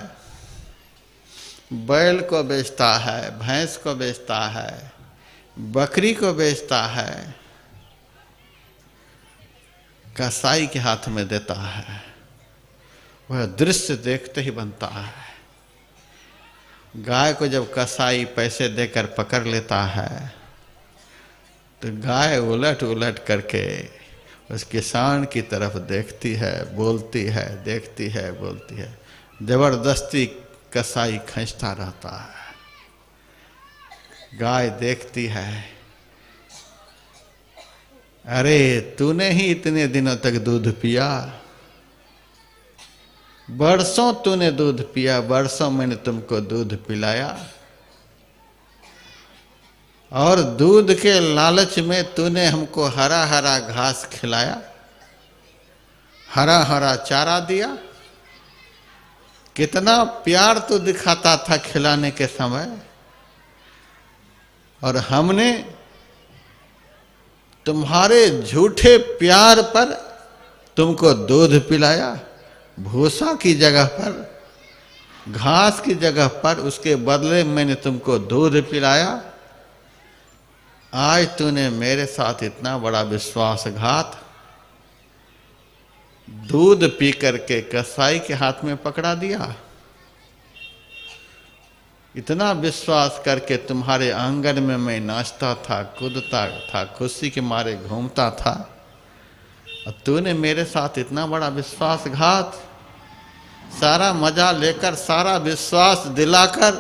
बैल को बेचता है, भैंस को बेचता है, बकरी को बेचता है, कसाई के हाथ में देता है, वह दृश्य देखते ही बनता है। गाय को जब कसाई पैसे देकर पकड़ लेता है तो गाय उलट उलट करके उस किसान की तरफ देखती है, बोलती है, देखती है, बोलती है। जबरदस्ती कसाई खींचता रहता है। गाय देखती है, अरे तूने ही इतने दिनों तक दूध पिया, बरसों तूने दूध पिया, बरसों मैंने तुमको दूध पिलाया, और दूध के लालच में तूने हमको हरा हरा घास खिलाया, हरा हरा चारा दिया। कितना प्यार तू दिखाता था खिलाने के समय, और हमने तुम्हारे झूठे प्यार पर तुमको दूध पिलाया, भूसा की जगह पर, घास की जगह पर, उसके बदले मैंने तुमको दूध पिलाया। आज तूने मेरे साथ इतना बड़ा विश्वासघात, दूध पी करके कसाई के हाथ में पकड़ा दिया। इतना विश्वास करके तुम्हारे आंगन में मैं नाचता था, कूदता था, खुशी के मारे घूमता था, और तूने मेरे साथ इतना बड़ा विश्वासघात, सारा मजा लेकर, सारा विश्वास दिलाकर,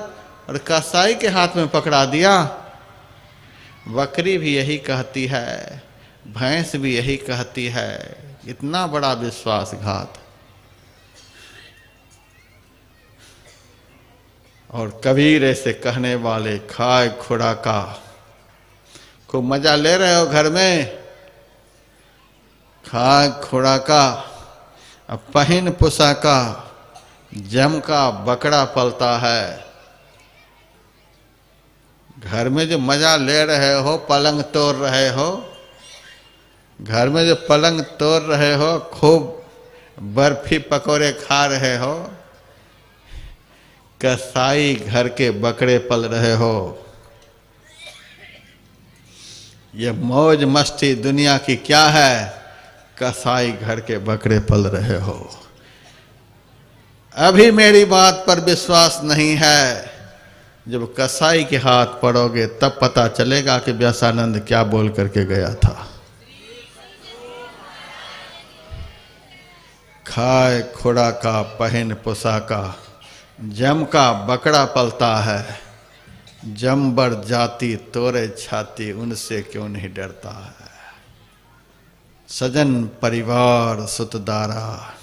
और कसाई के हाथ में पकड़ा दिया। बकरी भी यही कहती है, भैंस भी यही कहती है, इतना बड़ा विश्वासघात। और कबीर ऐसे कहने वाले, खाए खुराका, खूब मजा ले रहे हो घर में, खाए खुराका, अब पहिन पुसाका, जम का बकरा पलता है। घर में जो मजा ले रहे हो, पलंग तोड़ रहे हो, घर में जो पलंग तोड़ रहे हो, खूब बर्फी पकौड़े खा रहे हो, कसाई घर के बकरे पल रहे हो। ये मौज मस्ती दुनिया की क्या है, कसाई घर के बकरे पल रहे हो। अभी मेरी बात पर विश्वास नहीं है, जब कसाई के हाथ पड़ोगे तब पता चलेगा कि व्यासानंद क्या बोल करके गया था। खाए खुराका, पहिन पोशाका, जम का बकरा पलता है, जमबर जाति तोरे छाती, उनसे क्यों नहीं डरता है। सजन परिवार सुतदारा,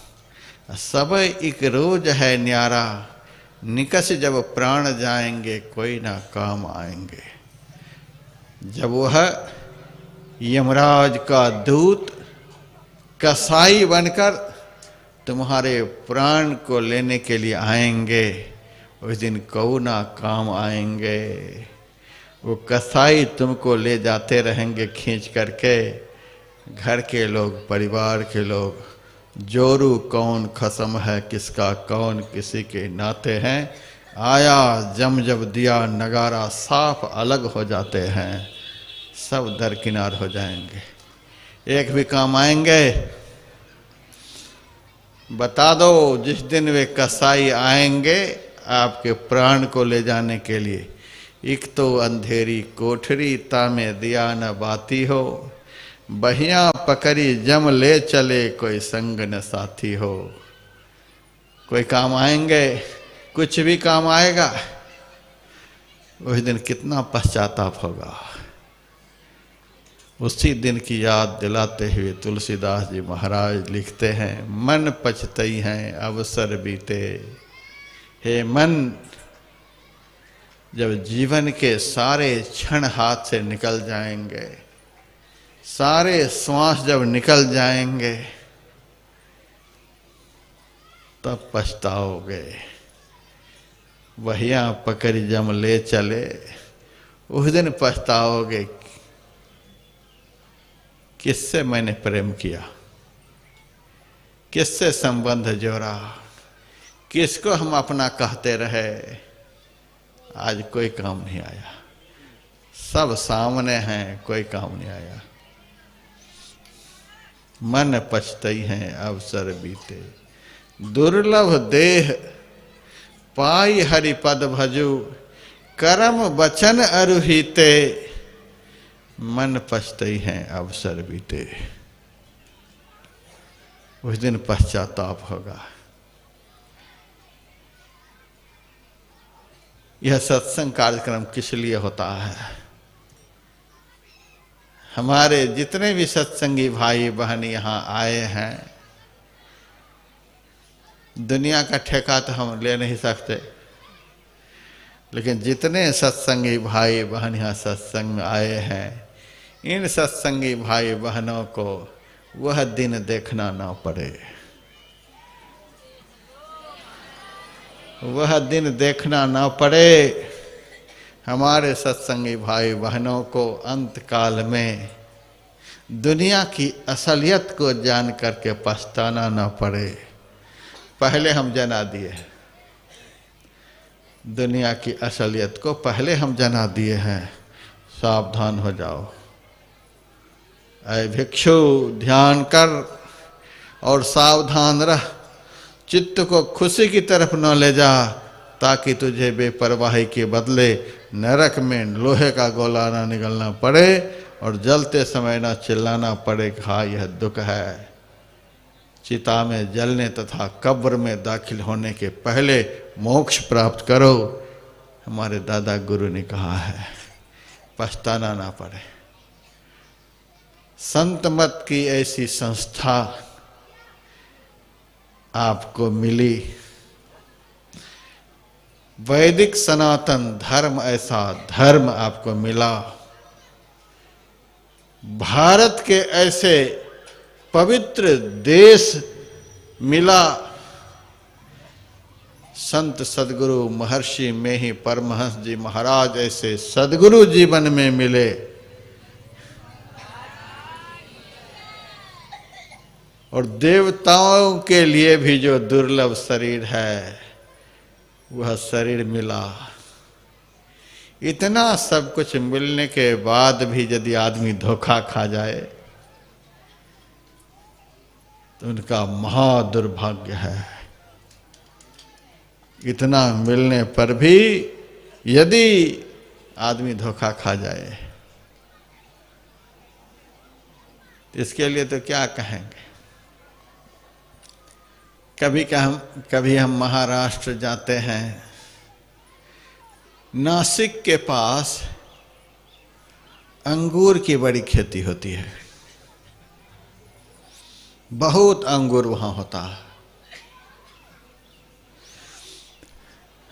सब एक रोज है न्यारा, निकस जब प्राण जाएंगे कोई ना काम आएंगे। जब वह यमराज का दूत कसाई बनकर तुम्हारे प्राण को लेने के लिए आएंगे, उस दिन कौ ना काम आएंगे। वो कसाई तुमको ले जाते रहेंगे खींच करके, घर के लोग, परिवार के लोग, जोरू कौन खसम है किसका, कौन किसी के नाते हैं। आया जम जब दिया नगारा, साफ अलग हो जाते हैं, सब दरकिनार हो जाएंगे, एक भी काम आएंगे। बता दो, जिस दिन वे कसाई आएंगे आपके प्राण को ले जाने के लिए, एक तो अंधेरी कोठरी तामे दिया न बाती हो, बहिया पकड़ी जम ले चले कोई संग न साथी हो। कोई काम आएंगे, कुछ भी काम आएगा, उस दिन कितना पश्चाताप होगा। उसी दिन की याद दिलाते हुए तुलसीदास जी महाराज लिखते हैं, मन पछतई हैं अवसर बीते। हे मन, जब जीवन के सारे क्षण हाथ से निकल जाएंगे, सारे श्वास जब निकल जाएंगे, तब पछताओगे। बहिया पकड़ जम ले चले, उस दिन पछताओगे, किससे मैंने प्रेम किया, किससे संबंध जोड़ा, किसको हम अपना कहते रहे, आज कोई काम नहीं आया। सब सामने हैं, कोई काम नहीं आया। मन पछतई हैं अवसर बीते, दुर्लभ देह पाई हरिपद भजू, करम वचन अरुहिते। मन पछतई हैं अवसर बीते, उस दिन पश्चाताप होगा। यह सत्संग कार्यक्रम किस लिए होता है? हमारे जितने भी सत्संगी भाई बहन यहाँ आए हैं, दुनिया का ठेका तो हम ले नहीं सकते, लेकिन जितने सत्संगी भाई बहन यहाँ सत्संग आए हैं, इन सत्संगी भाई बहनों को वह दिन देखना ना पड़े, वह दिन देखना ना पड़े। हमारे सत्संगी भाई बहनों को अंत काल में दुनिया की असलियत को जान करके पछताना ना पड़े। पहले हम जना दिए, दुनिया की असलियत को पहले हम जना दिए हैं। सावधान हो जाओ। ऐ भिक्षु, ध्यान कर और सावधान रह, चित्त को खुशी की तरफ न ले जा, ताकि तुझे बेपरवाही के बदले नरक में लोहे का गोला ना निकलना पड़े और जलते समय ना चिल्लाना पड़े कि हाँ यह दुख है। चिता में जलने तथा कब्र में दाखिल होने के पहले मोक्ष प्राप्त करो, हमारे दादा गुरु ने कहा है, पछताना ना पड़े। संत मत की ऐसी संस्था आपको मिली, वैदिक सनातन धर्म ऐसा धर्म आपको मिला, भारत के ऐसे पवित्र देश मिला, संत सदगुरु महर्षि में ही परमहंस जी महाराज ऐसे सदगुरु जीवन में मिले। और देवताओं के लिए भी जो दुर्लभ शरीर है वह शरीर मिला। इतना सब कुछ मिलने के बाद भी यदि आदमी धोखा खा जाए तो उनका महा दुर्भाग्य है। इतना मिलने पर भी यदि आदमी धोखा खा जाए, इसके लिए तो क्या कहेंगे। कभी हम महाराष्ट्र जाते हैं, नासिक के पास अंगूर की बड़ी खेती होती है, बहुत अंगूर वहां होता है।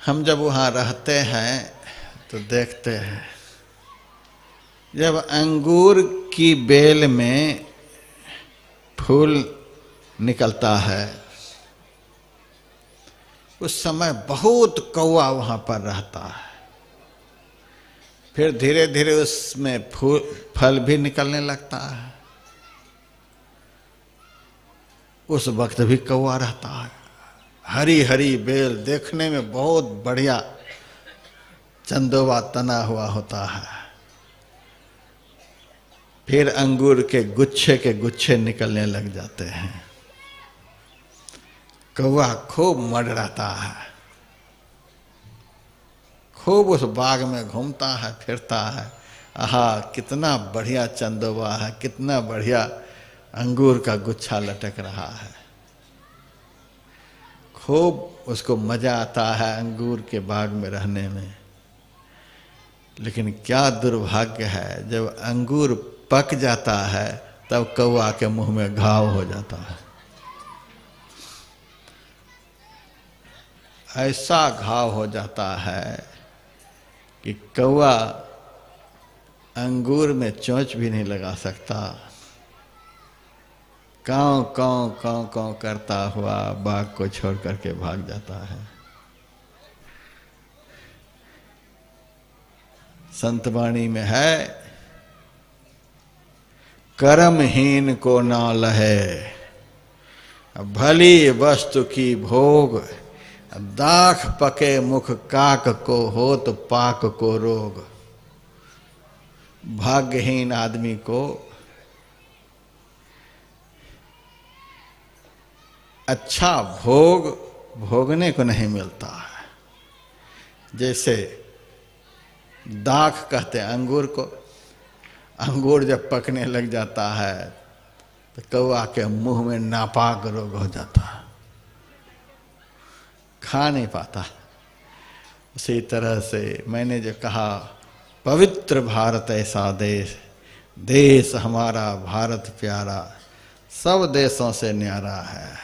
हम जब वहां रहते हैं तो देखते हैं, जब अंगूर की बेल में फूल निकलता है उस समय बहुत कौवा वहां पर रहता है। फिर धीरे धीरे उसमें फल भी निकलने लगता है, उस वक्त भी कौवा रहता है। हरी हरी बेल देखने में बहुत बढ़िया चंदोवा तना हुआ होता है। फिर अंगूर के गुच्छे निकलने लग जाते हैं। कौवा खूब मंडराता है, खूब उस बाग में घूमता है, फिरता है। आहा, कितना बढ़िया चंदोवा है, कितना बढ़िया अंगूर का गुच्छा लटक रहा है। खूब उसको मजा आता है अंगूर के बाग में रहने में। लेकिन क्या दुर्भाग्य है, जब अंगूर पक जाता है तब कौवा के मुंह में घाव हो जाता है। ऐसा घाव हो जाता है कि कौवा अंगूर में चोंच भी नहीं लगा सकता। कांव कांव कांव कांव करता हुआ बाग को छोड़ करके भाग जाता है। संतवाणी में है, कर्महीन को ना लहे, भली वस्तु की भोग, दाख पके मुख काक को हो तो पाक को रोग। भाग्यहीन आदमी को अच्छा भोग भोगने को नहीं मिलता है। जैसे दाख कहते हैं अंगूर को, अंगूर जब पकने लग जाता है तो कौवा के मुंह में नापाक रोग हो जाता है, खा नहीं पाता। उसी तरह से मैंने जो कहा, पवित्र भारत ऐसा देश, देश हमारा भारत प्यारा, सब देशों से न्यारा है।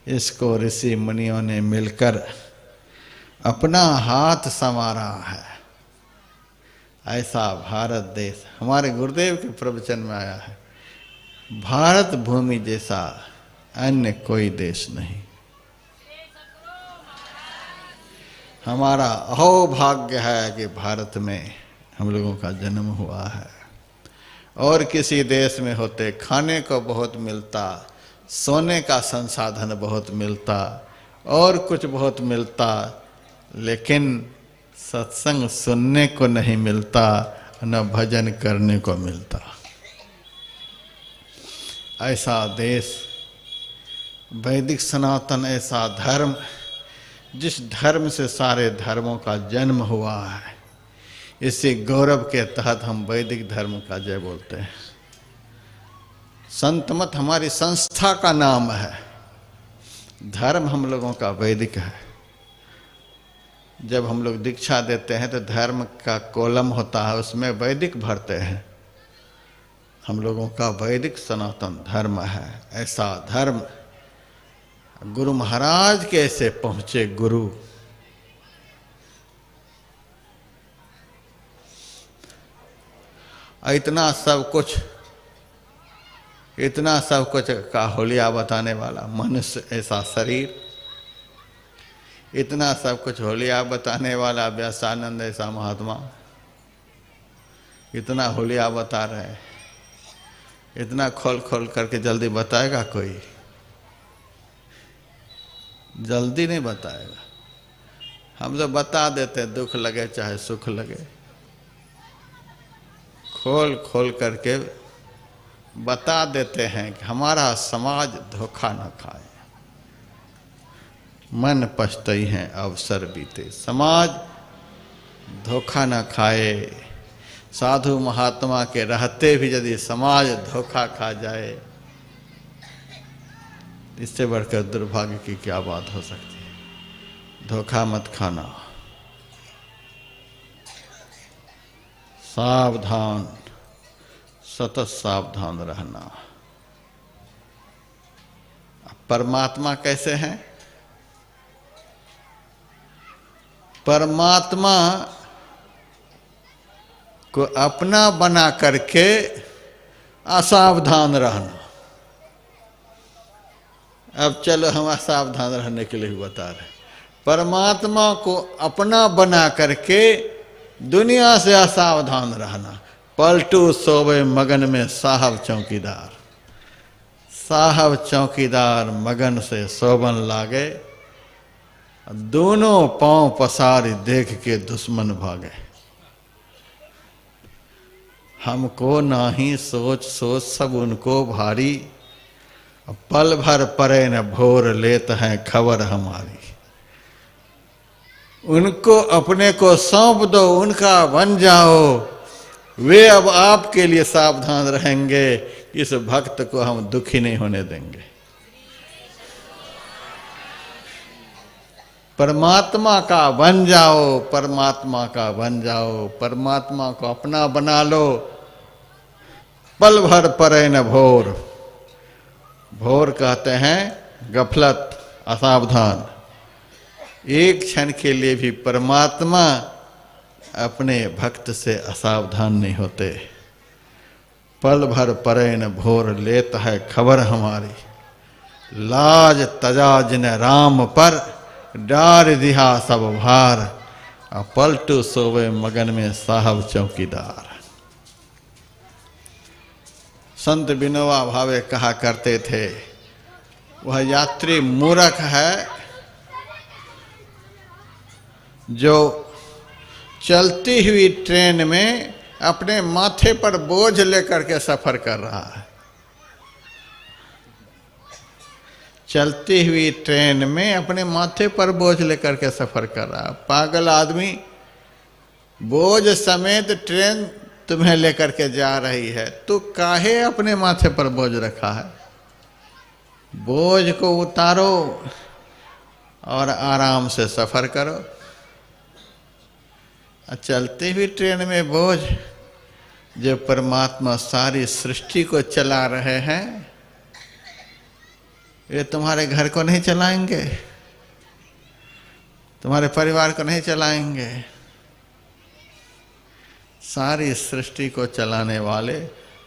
इसको ऋषि मुनियों ने मिलकर अपना हाथ संवारा है। ऐसा भारत देश हमारे गुरुदेव के प्रवचन में आया है, भारत भूमि जैसा अन्य कोई देश नहीं। हमारा अहोभाग्य है कि भारत में हम लोगों का जन्म हुआ है। और किसी देश में होते खाने को बहुत मिलता, सोने का संसाधन बहुत मिलता, और कुछ बहुत मिलता, लेकिन सत्संग सुनने को नहीं मिलता, न भजन करने को मिलता। ऐसा देश, वैदिक सनातन ऐसा धर्म, जिस धर्म से सारे धर्मों का जन्म हुआ है, इसी गौरव के तहत हम वैदिक धर्म का जय बोलते हैं। संत मत हमारी संस्था का नाम है, धर्म हम लोगों का वैदिक है। जब हम लोग दीक्षा देते हैं तो धर्म का कॉलम होता है, उसमें वैदिक भरते हैं। हम लोगों का वैदिक सनातन धर्म है। ऐसा धर्म गुरु महाराज कैसे पहुंचे गुरु, इतना सब कुछ का होलिया बताने वाला मनुष्य, ऐसा शरीर, इतना सब कुछ होलिया बताने वाला व्यासानंद ऐसा महात्मा, इतना होलिया बता रहे हैं। इतना खोल खोल करके जल्दी बताएगा कोई? जल्दी नहीं बताएगा। हम तो बता देते, दुख लगे चाहे सुख लगे, खोल खोल करके बता देते हैं कि हमारा समाज धोखा न खाए। मन पछतई हैं अवसर बीते, समाज धोखा न खाए। साधु महात्मा के रहते भी यदि समाज धोखा खा जाए, इससे बढ़कर दुर्भाग्य की क्या बात हो सकती है। धोखा मत खाना, सावधान, सतत सावधान रहना। परमात्मा कैसे हैं? परमात्मा को अपना बना करके असावधान रहना। अब चलो हम असावधान रहने के लिए बता रहे। परमात्मा को अपना बना करके दुनिया से असावधान रहना। पलटू सोवे मगन में साहब चौकीदार, साहब चौकीदार मगन से सोबन लागे, दोनों पांव पसारी देख के दुश्मन भागे। हमको नाही सोच सोच सब उनको भारी, पल भर परे न भोर लेत हैं खबर हमारी। उनको अपने को सौंप दो, उनका बन जाओ, वे अब आपके लिए सावधान रहेंगे। इस भक्त को हम दुखी नहीं होने देंगे। परमात्मा का बन जाओ, परमात्मा का बन जाओ, परमात्मा को अपना बना लो। पल भर परे न भोर, भोर कहते हैं गफलत, असावधान। एक क्षण के लिए भी परमात्मा अपने भक्त से असावधान नहीं होते। पल भर परे न भोर लेत है खबर हमारी, लाज तजा जिन राम पर डार दिहा सब भार, पलटू सोवे मगन में साहब चौकीदार। संत विनोबा भावे कहा करते थे, वह यात्री मूर्ख है जो चलती हुई ट्रेन में अपने माथे पर बोझ लेकर के सफर कर रहा है। चलती हुई ट्रेन में अपने माथे पर बोझ लेकर के सफर कर रहा है। पागल आदमी, बोझ समेत ट्रेन तुम्हें लेकर के जा रही है, तो काहे अपने माथे पर बोझ रखा है? बोझ को उतारो और आराम से सफर करो। चलते हुए ट्रेन में बोझ, जो परमात्मा सारी सृष्टि को चला रहे हैं, ये तुम्हारे घर को नहीं चलाएंगे, तुम्हारे परिवार को नहीं चलाएंगे। सारी सृष्टि को चलाने वाले,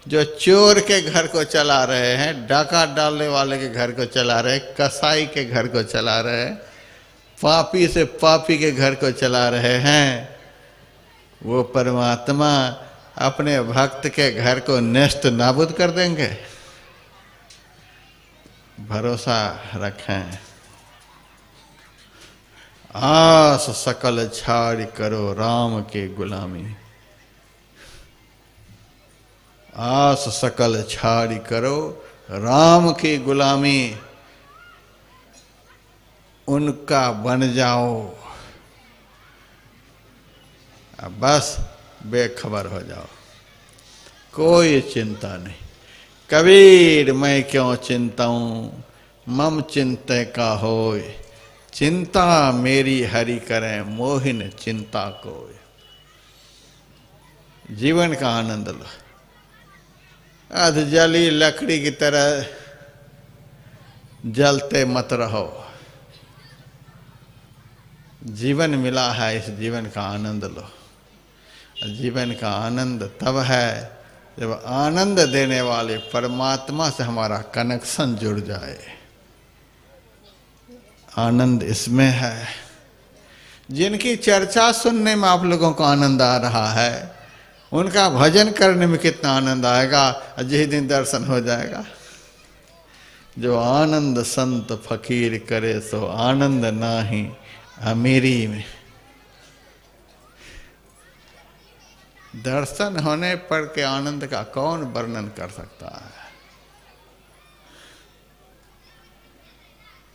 जो चोर के घर को चला रहे हैं, डाका डालने वाले के घर को चला रहे, कसाई के घर को चला रहे, पापी से पापी के घर को चला रहे हैं, वो परमात्मा अपने भक्त के घर को नष्ट नाबूद कर देंगे। भरोसा रखें। आस सकल छाड़ करो राम के गुलामी, आस सकल छाड़ करो राम की गुलामी, उनका बन जाओ, अब बस बेखबर हो जाओ, कोई चिंता नहीं। कबीर मैं क्यों चिंताऊं, मम चिंते का होय, चिंता मेरी हरि करें मोहिन चिंता कोय। जीवन का आनंद लो, अध जली लकड़ी की तरह जलते मत रहो। जीवन मिला है, इस जीवन का आनंद लो। जीवन का आनंद तब है जब आनंद देने वाले परमात्मा से हमारा कनेक्शन जुड़ जाए। आनंद इसमें है। जिनकी चर्चा सुनने में आप लोगों को आनंद आ रहा है, उनका भजन करने में कितना आनंद आएगा, जिस दिन दर्शन हो जाएगा। जो आनंद संत फकीर करे सो आनंद नाही अमीरी में। दर्शन होने पर के आनंद का कौन वर्णन कर सकता है।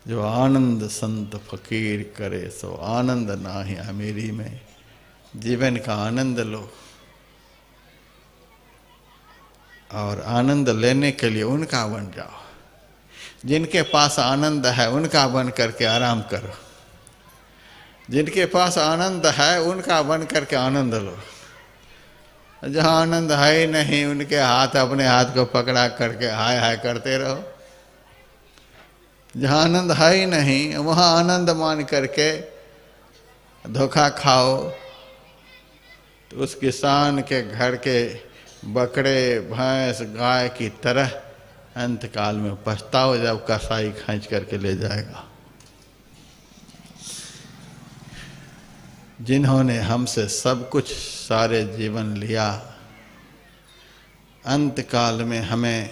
जो आनंद संत फकीर करे सो आनंद नाही अमीरी में। जीवन का आनंद लो, और आनंद लेने के लिए उनका बन जाओ। जिनके पास आनंद है उनका बन करके आराम करो। जिनके पास आनंद है उनका बन करके आनंद लो। जहाँ आनंद है ही नहीं, उनके हाथ अपने हाथ को पकड़ा करके हाय हाय करते रहो। जहाँ आनंद है ही नहीं, वहाँ आनंद मान करके धोखा खाओ तो उस किसान के घर के बकरे भैंस गाय की तरह अंतकाल में पछताओ, जब कसाई खींच करके ले जाएगा। जिन्होंने हमसे सब कुछ सारे जीवन लिया, अंतकाल में हमें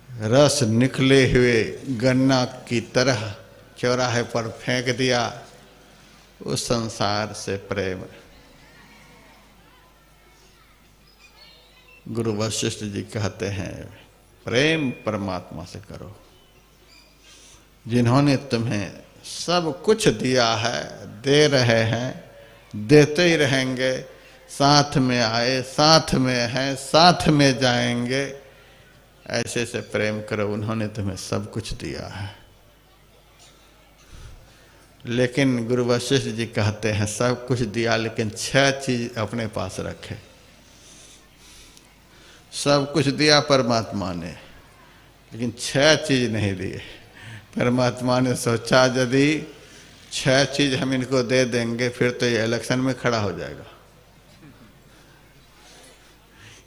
रस निकले हुए गन्ना की तरह चौराहे पर फेंक दिया, उस संसार से प्रेम। गुरु वशिष्ठ जी कहते हैं, प्रेम परमात्मा से करो। जिन्होंने तुम्हें सब कुछ दिया है, दे रहे हैं, देते ही रहेंगे, साथ में आए, साथ में हैं, साथ में जाएंगे, ऐसे से प्रेम करो। उन्होंने तुम्हें सब कुछ दिया है। लेकिन गुरु वशिष्ठ जी कहते हैं, सब कुछ दिया लेकिन 6 चीज अपने पास रखे। सब कुछ दिया परमात्मा ने, लेकिन 6 चीज नहीं दिए। परमात्मा ने सोचा यदि 6 चीज हम इनको दे देंगे फिर तो ये इलेक्शन में खड़ा हो जाएगा।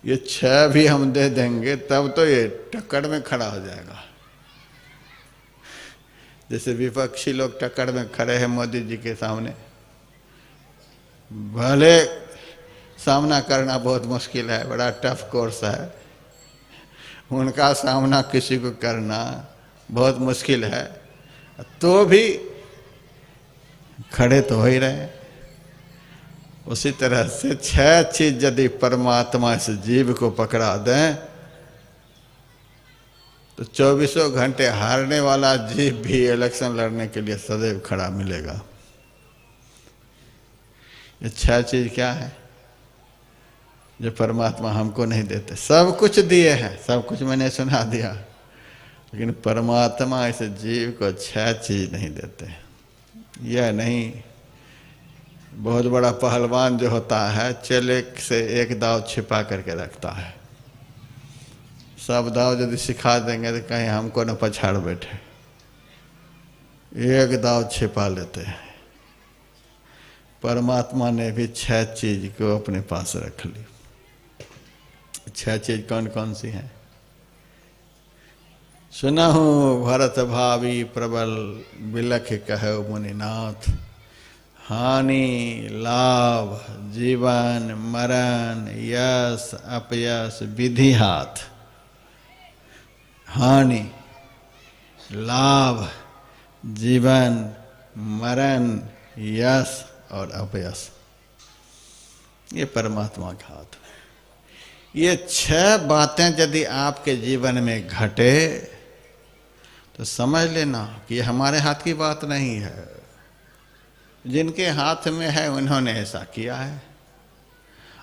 ये 6 भी हम दे देंगे तब तो ये टक्कर में खड़ा हो जाएगा। जैसे विपक्षी लोग टक्कर में खड़े हैं मोदी जी के सामने, भले सामना करना बहुत मुश्किल है, बड़ा टफ कोर्स है, उनका सामना किसी को करना बहुत मुश्किल है, तो भी खड़े तो हो ही रहे। उसी तरह से 6 चीज यदि परमात्मा इस जीव को पकड़ा दें तो 24 घंटे हारने वाला जीव भी इलेक्शन लड़ने के लिए सदैव खड़ा मिलेगा। ये 6 चीज क्या है जो परमात्मा हमको नहीं देते? सब कुछ दिए हैं, सब कुछ मैंने सुना दिया, लेकिन परमात्मा इस जीव को 6 चीज नहीं देते। यह नहीं बहुत बड़ा पहलवान जो होता है चेले से एक दाव छिपा करके रखता है। सब दाव यदि सिखा देंगे तो कहीं हमको न पछाड़ बैठे, एक दाव छिपा लेते हैं। परमात्मा ने भी 6 चीज को अपने पास रख ली। 6 चीज कौन कौन सी हैं? सुनहु भरत भावी प्रबल बिलख कहो मुनिनाथ, हानि लाभ जीवन मरण यश अपयश विधि हाथ। हानि लाभ जीवन मरण यश और अपयश, ये परमात्मा का हाथ है। ये 6 बातें यदि आपके जीवन में घटे तो समझ लेना कि ये हमारे हाथ की बात नहीं है। जिनके हाथ में है उन्होंने ऐसा किया है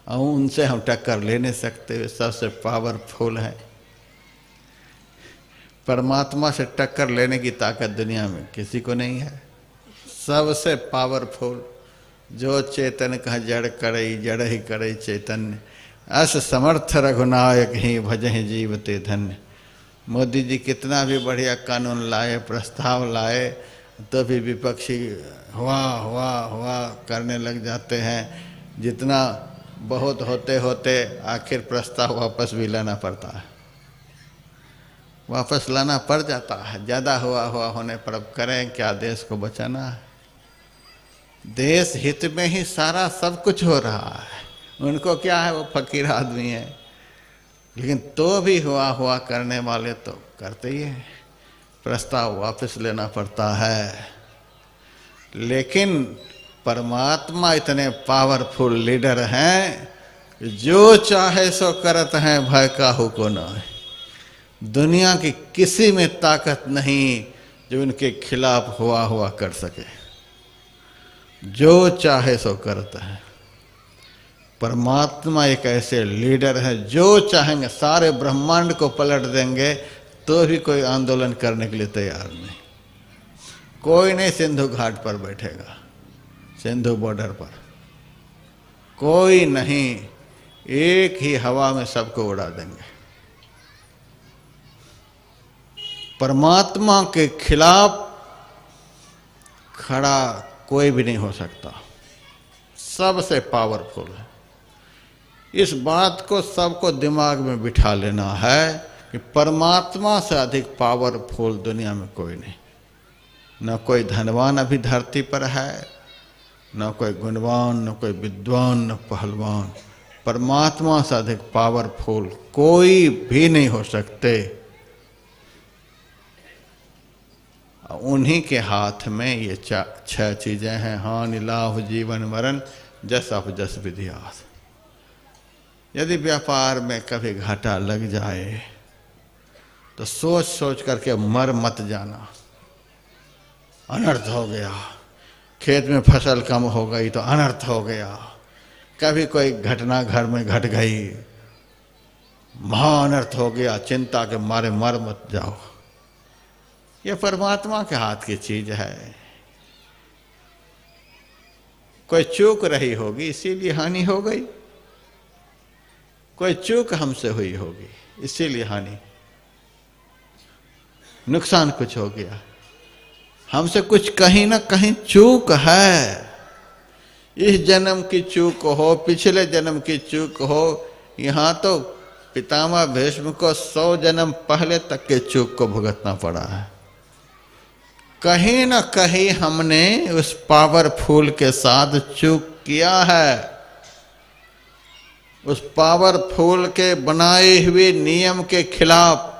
और उनसे हम टक्कर ले नहीं सकते। सबसे पावरफुल है। परमात्मा से टक्कर लेने की ताकत दुनिया में किसी को नहीं है। सबसे पावरफुल जो चेतन कह जड़ करई जड़ ही करई चैतन्य, अस समर्थ रघुनायक ही भजहि जीवते धन्य। मोदी जी कितना भी बढ़िया कानून लाए, प्रस्ताव लाए, तो भी विपक्षी हुआ करने लग जाते हैं। जितना बहुत होते होते आखिर प्रस्ताव वापस भी लाना पड़ता है, वापस लाना पड़ जाता है। ज़्यादा हुआ होने पर अब करें क्या, देश को बचाना है। देश हित में ही सारा सब कुछ हो रहा है। उनको क्या है, वो फकीर आदमी है, लेकिन तो भी हुआ करने वाले तो करते ही हैं। प्रस्ताव वापस लेना पड़ता है। लेकिन परमात्मा इतने पावरफुल लीडर हैं, जो चाहे सो करत हैं, भय काहू को न है। दुनिया की किसी में ताकत नहीं जो उनके खिलाफ हुआ कर सके। जो चाहे सो करता है। परमात्मा एक ऐसे लीडर है, जो चाहेंगे सारे ब्रह्मांड को पलट देंगे तो भी कोई आंदोलन करने के लिए तैयार नहीं। कोई नहीं सिंधु घाट पर बैठेगा, सिंधु बॉर्डर पर कोई नहीं। एक ही हवा में सबको उड़ा देंगे। परमात्मा के खिलाफ खड़ा कोई भी नहीं हो सकता। सबसे पावरफुल है। इस बात को सबको दिमाग में बिठा लेना है कि परमात्मा से अधिक पावरफुल दुनिया में कोई नहीं। न कोई धनवान अभी धरती पर है, न कोई गुणवान, न कोई विद्वान, न पहलवान। परमात्मा से अधिक पावरफुल कोई भी नहीं हो सकते। उन्हीं के हाथ में ये 6 चीजें हैं। हानि लाभ जीवन मरण जस अपजस विधि हाथ। यदि व्यापार में कभी घाटा लग जाए तो सोच सोच करके मर मत जाना। अनर्थ हो गया, खेत में फसल कम हो गई तो अनर्थ हो गया, कभी कोई घटना घर में घट गई, महा अनर्थ हो गया, चिंता के मारे मर मत जाओ। ये परमात्मा के हाथ की चीज है। कोई चूक रही होगी इसीलिए हानि हो गई, कोई चूक हमसे हुई होगी इसीलिए हानि, नुकसान कुछ हो गया। हमसे कुछ कहीं ना कहीं चूक है। इस जन्म की चूक हो, पिछले जन्म की चूक हो, यहाँ तो पितामह भीष्म को 100 जन्म पहले तक के चूक को भुगतना पड़ा है। कहीं न कहीं हमने उस पावरफुल के साथ चूक किया है। उस पावरफुल के बनाए हुए नियम के खिलाफ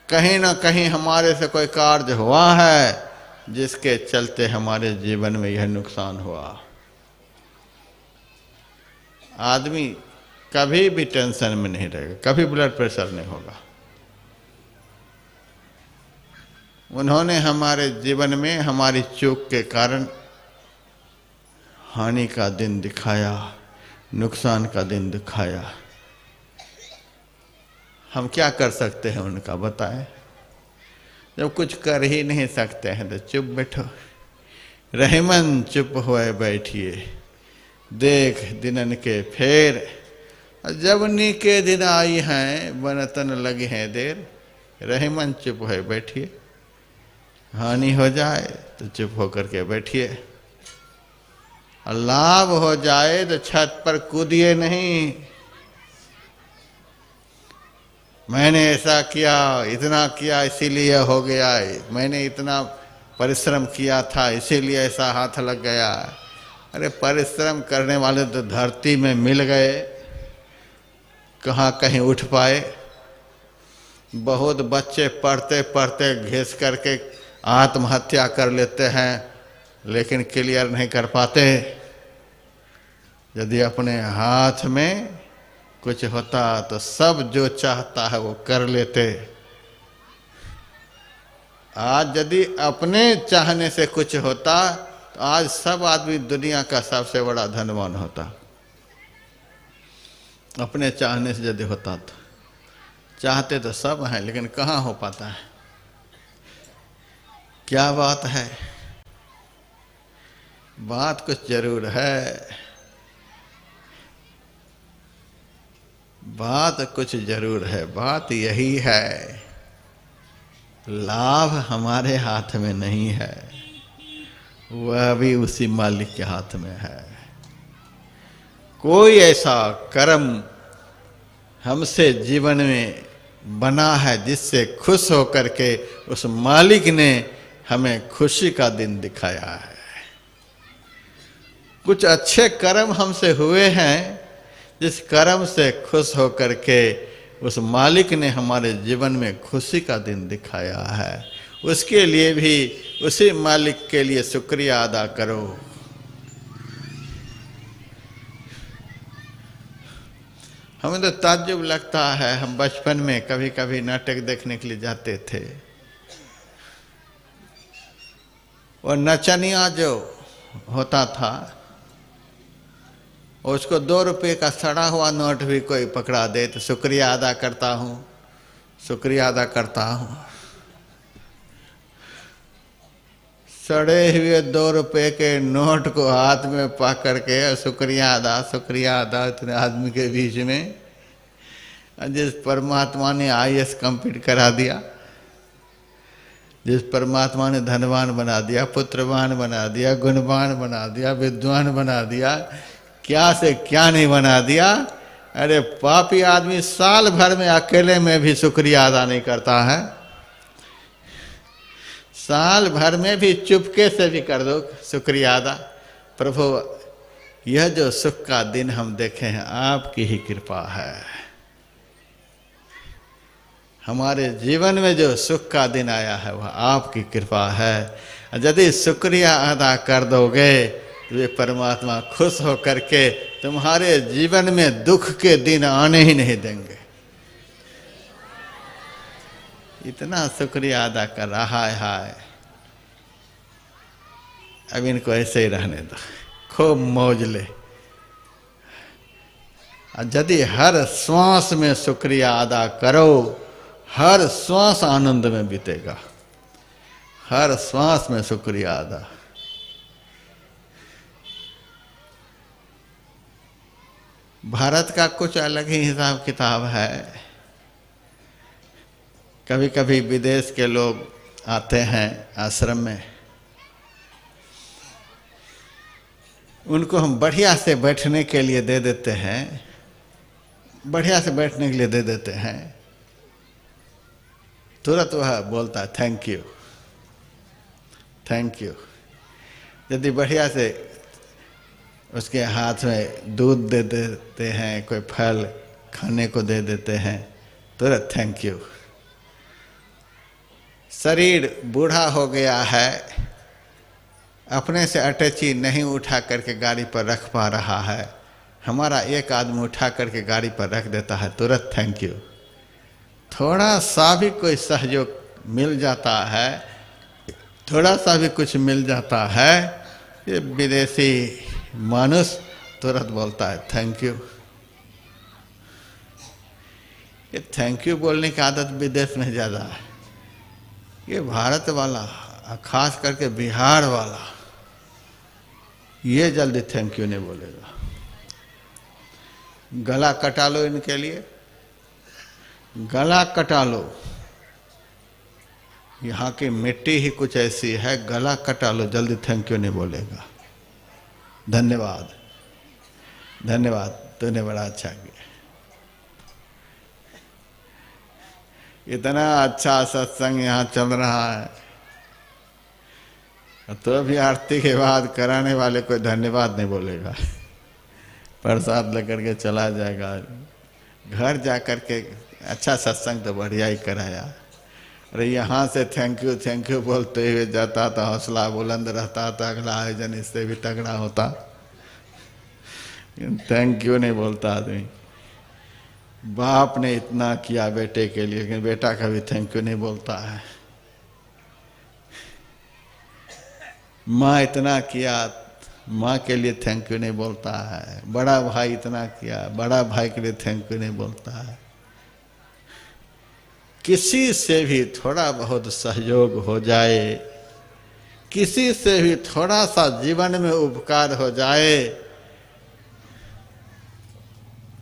कहीं न कहीं हमारे से कोई कार्य हुआ है, जिसके चलते हमारे जीवन में यह नुकसान हुआ। आदमी कभी भी टेंशन में नहीं रहेगा, कभी ब्लड प्रेशर नहीं होगा। उन्होंने हमारे जीवन में हमारी चूक के कारण हानि का दिन दिखाया, नुकसान का दिन दिखाया। हम क्या कर सकते हैं उनका, बताएं। जब कुछ कर ही नहीं सकते हैं तो चुप बैठो। रहीमन चुप हुए बैठिए। देख दिनन के फेर, जवनी के दिन आई हैं बनतन लगी हैं देर, रहे मन चुप है बैठिए, हानि हो जाए तो चुप होकर के बैठिए, और लाभ हो जाए तो छत पर कूदिए नहीं। मैंने ऐसा किया, इतना किया इसीलिए हो गया, मैंने इतना परिश्रम किया था इसीलिए ऐसा हाथ लग गया। अरे परिश्रम करने वाले तो धरती में मिल गए, कहाँ कहीं उठ पाए। बहुत बच्चे पढ़ते पढ़ते घिस करके आत्महत्या कर लेते हैं, लेकिन क्लियर नहीं कर पाते। यदि अपने हाथ में कुछ होता तो सब जो चाहता है वो कर लेते। आज यदि अपने चाहने से कुछ होता तो आज सब आदमी दुनिया का सबसे बड़ा धनवान होता। अपने चाहने से यदि होता तो, चाहते तो सब हैं लेकिन कहाँ हो पाता है। क्या बात है? बात कुछ जरूर है, बात कुछ जरूर है। बात यही है, लाभ हमारे हाथ में नहीं है, वह भी उसी मालिक के हाथ में है। कोई ऐसा कर्म हमसे जीवन में बना है जिससे खुश होकर के उस मालिक ने हमें खुशी का दिन दिखाया है। कुछ अच्छे कर्म हमसे हुए हैं जिस कर्म से खुश होकर के उस मालिक ने हमारे जीवन में खुशी का दिन दिखाया है। उसके लिए भी उसी मालिक के लिए शुक्रिया अदा करो। हमें तो ताज्जुब लगता है, हम बचपन में कभी कभी नाटक देखने के लिए जाते थे, और नचनिया जो होता था उसको 2 रुपये का सड़ा हुआ नोट भी कोई पकड़ा दे तो शुक्रिया अदा करता हूँ, शुक्रिया अदा करता हूँ। सड़े हुए 2 रुपये के नोट को हाथ में पकड़ के शुक्रिया अदा इतने आदमी के बीच में, जिस परमात्मा ने IAS कंप्लीट करा दिया, जिस परमात्मा ने धनवान बना दिया, पुत्रवान बना दिया, गुणवान बना दिया, विद्वान बना दिया, क्या से क्या नहीं बना दिया। अरे पापी आदमी साल भर में अकेले में भी शुक्रिया अदा नहीं करता है। साल भर में भी चुपके से भी कर दो शुक्रिया अदा। प्रभु यह जो सुख का दिन हम देखे हैं आपकी ही कृपा है। हमारे जीवन में जो सुख का दिन आया है वह आपकी कृपा है। यदि शुक्रिया अदा कर दोगे तो ये परमात्मा खुश होकर के तुम्हारे जीवन में दुख के दिन आने ही नहीं देंगे। इतना शुक्रिया अदा कर रहा है, अब इनको ऐसे ही रहने दो, खूब मौज ले। यदि हर श्वास में शुक्रिया अदा करो, हर श्वास आनंद में बीतेगा। हर श्वास में शुक्रिया अदा। भारत का कुछ अलग ही हिसाब किताब है। कभी कभी विदेश के लोग आते हैं आश्रम में, उनको हम बढ़िया से बैठने के लिए दे देते हैं, बढ़िया से बैठने के लिए दे देते हैं, तुरंत वह बोलता है थैंक यू थैंक यू। यदि बढ़िया से उसके हाथ में दूध दे देते हैं, कोई फल खाने को दे देते हैं, तुरंत थैंक यू। शरीर बूढ़ा हो गया है, अपने से अटैची नहीं उठा करके गाड़ी पर रख पा रहा है, हमारा एक आदमी उठा करके गाड़ी पर रख देता है, तुरंत थैंक यू। थोड़ा सा भी कोई सहयोग मिल जाता है, थोड़ा सा भी कुछ मिल जाता है, ये विदेशी मानुष तुरंत बोलता है थैंक यू। ये थैंक यू बोलने की आदत विदेश में ज़्यादा है। ये भारत वाला, खास करके बिहार वाला, ये जल्दी थैंक यू नहीं बोलेगा। गला कटा लो इनके लिए, गला कटा लो। यहाँ की मिट्टी ही कुछ ऐसी है, गला कटा लो, जल्दी थैंक यू नहीं बोलेगा। धन्यवाद धन्यवाद, तूने बड़ा अच्छा किया। इतना अच्छा सत्संग यहाँ चल रहा है, तो भी आरती के बाद कराने वाले कोई धन्यवाद नहीं बोलेगा, प्रसाद लेकर के चला जाएगा। घर जा कर के अच्छा सत्संग तो बढ़िया ही कराया। अरे यहाँ से थैंक यू बोलते हुए जाता तो हौसला बुलंद रहता, तो अगला आयोजन इससे भी तगड़ा होता। थैंक यू नहीं बोलता आदमी। बाप ने इतना किया बेटे के लिए, लेकिन बेटा कभी थैंक यू नहीं बोलता है। माँ इतना किया, माँ के लिए थैंक यू नहीं बोलता है। बड़ा भाई इतना किया, बड़ा भाई के लिए थैंक यू नहीं बोलता है। किसी से भी थोड़ा बहुत सहयोग हो जाए, किसी से भी थोड़ा सा जीवन में उपकार हो जाए,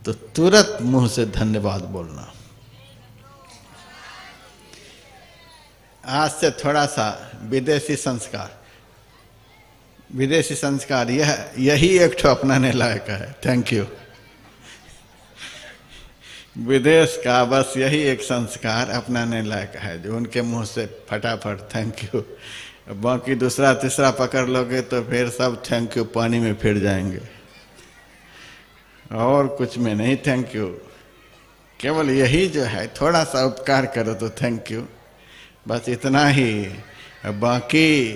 तो तुरंत मुंह से धन्यवाद बोलना। आज से थोड़ा सा विदेशी संस्कार यही एक ठो अपनाने लायक है। Thank you. विदेश का बस यही एक संस्कार अपनाने लायक है, जो उनके मुंह से फटाफट थैंक यू। बाकी दूसरा तीसरा पकड़ लोगे तो फिर सब थैंक यू पानी में फिर जाएंगे, और कुछ में नहीं थैंक यू। केवल यही जो है, थोड़ा सा उपकार करो तो थैंक यू, बस इतना ही। बाकी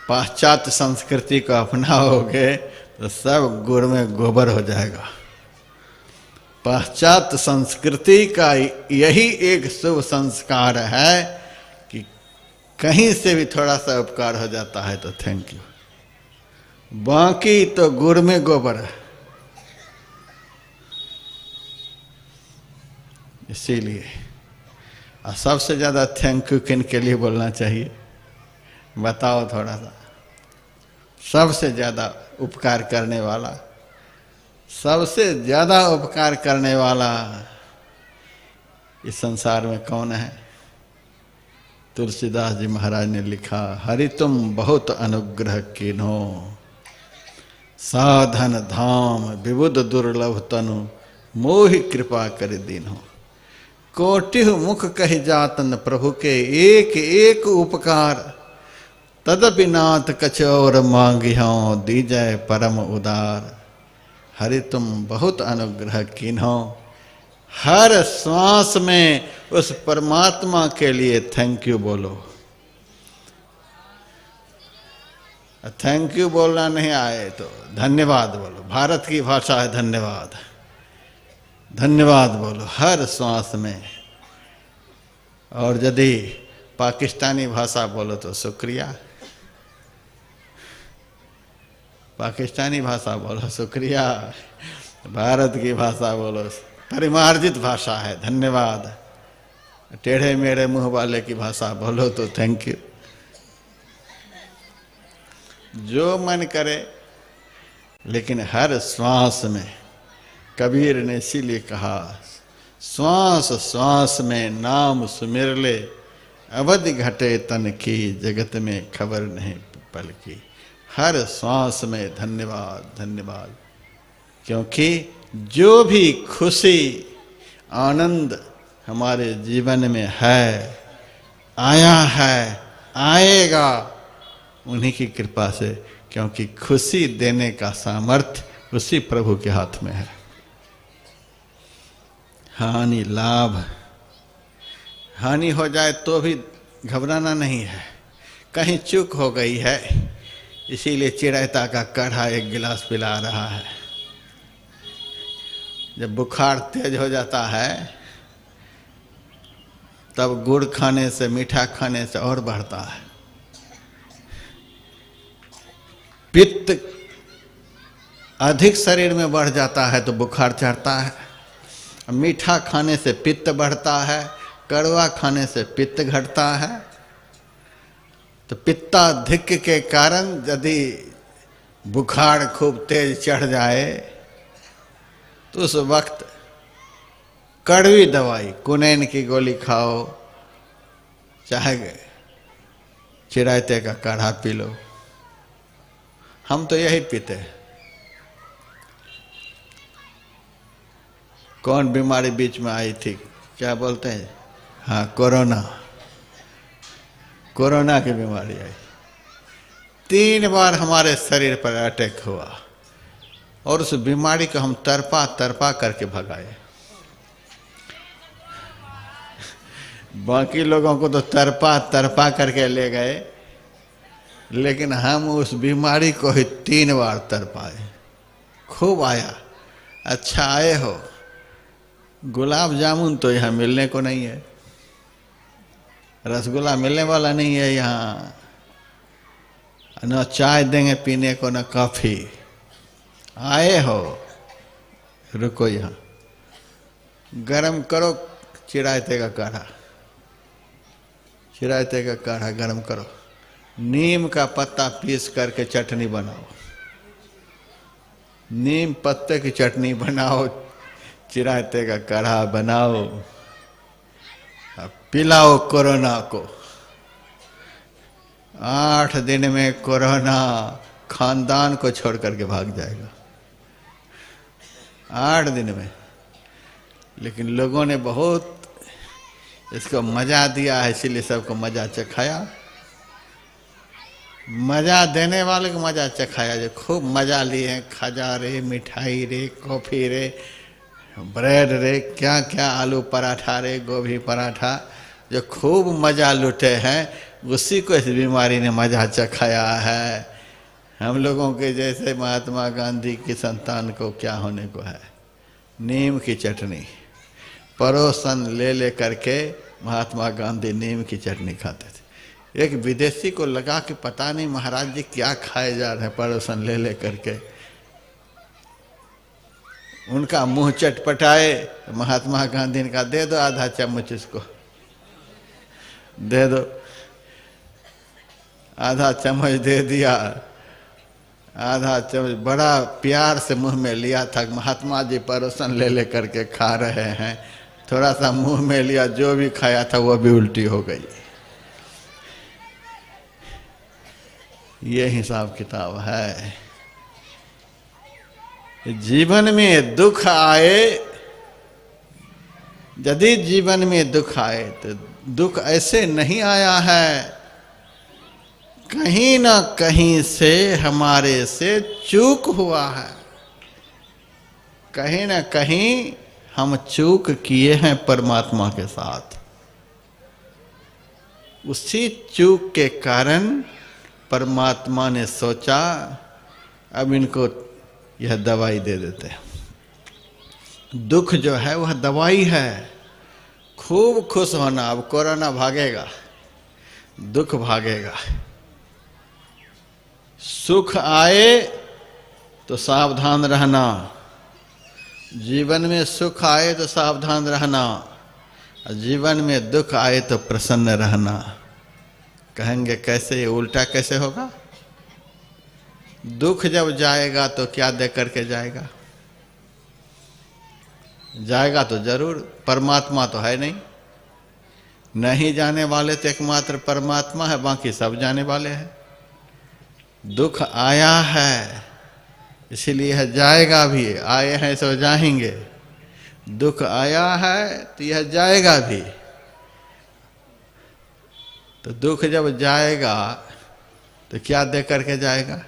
पाश्चात्य संस्कृति को अपनाओगे तो सब गुड़ में गोबर हो जाएगा। पाश्चात्य संस्कृति का यही एक शुभ संस्कार है कि कहीं से भी थोड़ा सा उपकार हो जाता है तो थैंक यू, बाकी तो गुड़ में गोबर है। इसीलिए सबसे ज़्यादा थैंक यू किन के लिए बोलना चाहिए बताओ थोड़ा सा। सबसे ज़्यादा उपकार करने वाला, सबसे ज़्यादा उपकार करने वाला इस संसार में कौन है? तुलसीदास जी महाराज ने लिखा, हरि तुम बहुत अनुग्रह कीन्हो, साधन धाम विबुध दुर्लभ तनु, मोहि कृपा कर दीन्हो। कोटिह मुख कहि जातन प्रभु के, एक एक उपकार, तदपि नाथ कछोर मांगिहो, दीजय परम उदार। हरि तुम बहुत अनुग्रह कीन्हो। हर श्वास में उस परमात्मा के लिए थैंक यू बोलो। थैंक यू बोलना नहीं आए तो धन्यवाद बोलो। भारत की भाषा है धन्यवाद। धन्यवाद बोलो हर श्वास में। और यदि पाकिस्तानी भाषा बोलो तो शुक्रिया। पाकिस्तानी भाषा बोलो शुक्रिया, भारत की भाषा बोलो, परिमार्जित भाषा है धन्यवाद। टेढ़े मेढ़े मुंह वाले की भाषा बोलो तो थैंक यू। जो मन करे, लेकिन हर श्वास में, कबीर ने इसीलिए कहा, श्वास श्वास में नाम सुमिर ले, अवधि घटे तन की, जगत में खबर नहीं पल की। हर श्वास में धन्यवाद धन्यवाद। क्योंकि जो भी खुशी आनंद हमारे जीवन में है, आया है, आएगा, उन्हीं की कृपा से। क्योंकि खुशी देने का सामर्थ्य उसी प्रभु के हाथ में है। हानि लाभ, हानि हो जाए तो भी घबराना नहीं है। कहीं चूक हो गई है, इसीलिए चिड़ैता का काढ़ा एक गिलास पिला रहा है। जब बुखार तेज हो जाता है तब गुड़ खाने से, मीठा खाने से और बढ़ता है। पित्त अधिक शरीर में बढ़ जाता है तो बुखार चढ़ता है। मीठा खाने से पित्त बढ़ता है, कड़वा खाने से पित्त घटता है। तो पित्ताधिक्य के कारण यदि बुखार खूब तेज चढ़ जाए तो उस वक्त कड़वी दवाई, कुनैन की गोली खाओ, चाहे चिरायते का काढ़ा पी लो। हम तो यही पीते हैं। कौन बीमारी बीच में आई थी, क्या बोलते हैं, हाँ कोरोना, कोरोना की बीमारी आई। 3 बार हमारे शरीर पर अटैक हुआ और उस बीमारी को हम तरपा तरपा करके भगाए। बाकी लोगों को तो तरपा तरपा करके ले गए, लेकिन हम उस बीमारी को ही 3 बार तरपाए। खूब आया। अच्छा आए हो। गुलाब जामुन तो यहाँ मिलने को नहीं है, रसगुल्ला मिलने वाला नहीं है यहाँ, न चाय देंगे पीने को, न कॉफी। आए हो, रुको यहाँ, गरम करो चिरायते का काढ़ा, चिरायते का काढ़ा गरम करो, नीम का पत्ता पीस करके चटनी बनाओ, नीम पत्ते की चटनी बनाओ, चिरायते का काढ़ा बनाओ, पिलाओ कोरोना को। 8 दिन में कोरोना खानदान को छोड़ करके भाग जाएगा, 8 दिन में। लेकिन लोगों ने बहुत इसको मजा दिया है, इसीलिए सबको मजा चखाया। मजा देने वाले को मजा चखाया, जो खूब मजा लिए हैं, खजा रे, मिठाई रे, कॉफी रे, ब्रेड रे, क्या क्या, आलू पराठा रे, गोभी पराठा, जो खूब मजा लुटे हैं, उसी को इस बीमारी ने मजा चखाया है। हम लोगों के जैसे महात्मा गांधी की संतान को क्या होने को है। नीम की चटनी परोसन ले ले करके महात्मा गांधी नीम की चटनी खाते थे। एक विदेशी को लगा कि पता नहीं महाराज जी क्या खाए जा रहे हैं, परोसन ले ले करके। उनका मुंह चटपटाए, महात्मा गांधी ने कहा दे दो आधा चम्मच इसको, दे दो। आधा चम्मच दे दिया, आधा चम्मच बड़ा प्यार से मुंह में लिया था। महात्मा जी परोसन ले ले करके खा रहे हैं, थोड़ा सा मुंह में लिया, जो भी खाया था वो भी उल्टी हो गई। ये हिसाब किताब है। जीवन में दुख आए, यदि जीवन में दुख आए तो दुख ऐसे नहीं आया है, कहीं ना कहीं से हमारे से चूक हुआ है, कहीं ना कहीं हम चूक किए हैं परमात्मा के साथ। उसी चूक के कारण परमात्मा ने सोचा अब इनको यह दवाई दे देते हैं। दुख जो है वह दवाई है। खूब खुश होना, अब कोरोना भागेगा, दुख भागेगा। सुख आए तो सावधान रहना, जीवन में सुख आए तो सावधान रहना, जीवन में दुख आए तो प्रसन्न रहना। कहेंगे कैसे, ये उल्टा कैसे होगा? दुख जब जाएगा तो क्या दे करके जाएगा? जाएगा तो जरूर, परमात्मा तो है नहीं। नहीं जाने वाले तो एकमात्र परमात्मा है, बाकी सब जाने वाले हैं। दुख आया है इसीलिए यह जाएगा भी, आए हैं सो जाएंगे। दुख आया है तो यह जाएगा भी। तो दुख जब जाएगा तो क्या दे करके जाएगा?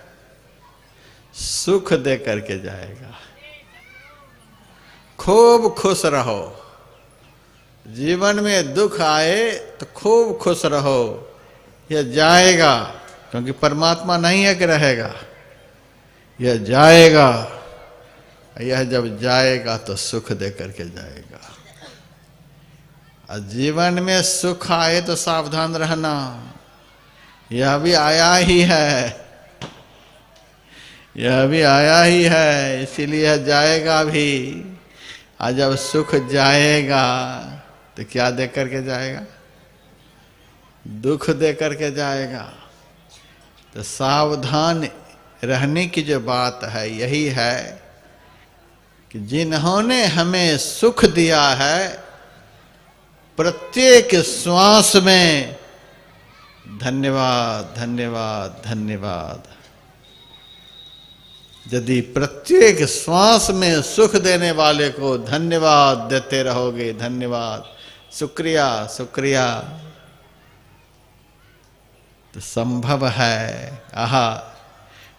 सुख दे करके जाएगा। खूब खुश रहो। जीवन में दुख आए तो खूब खुश रहो, यह जाएगा, क्योंकि परमात्मा नहीं है कि रहेगा, यह जाएगा। यह जब जाएगा तो सुख दे करके जाएगा। और जीवन में सुख आए तो सावधान रहना, यह भी आया ही है, यह भी आया ही है, इसीलिए जाएगा भी। और जब सुख जाएगा तो क्या दे करके जाएगा? दुख दे करके जाएगा। तो सावधान रहने की जो बात है यही है कि जिन्होंने हमें सुख दिया है, प्रत्येक श्वास में धन्यवाद धन्यवाद धन्यवाद। यदि प्रत्येक श्वास में सुख देने वाले को धन्यवाद देते रहोगे, धन्यवाद, शुक्रिया शुक्रिया, तो संभव है आहा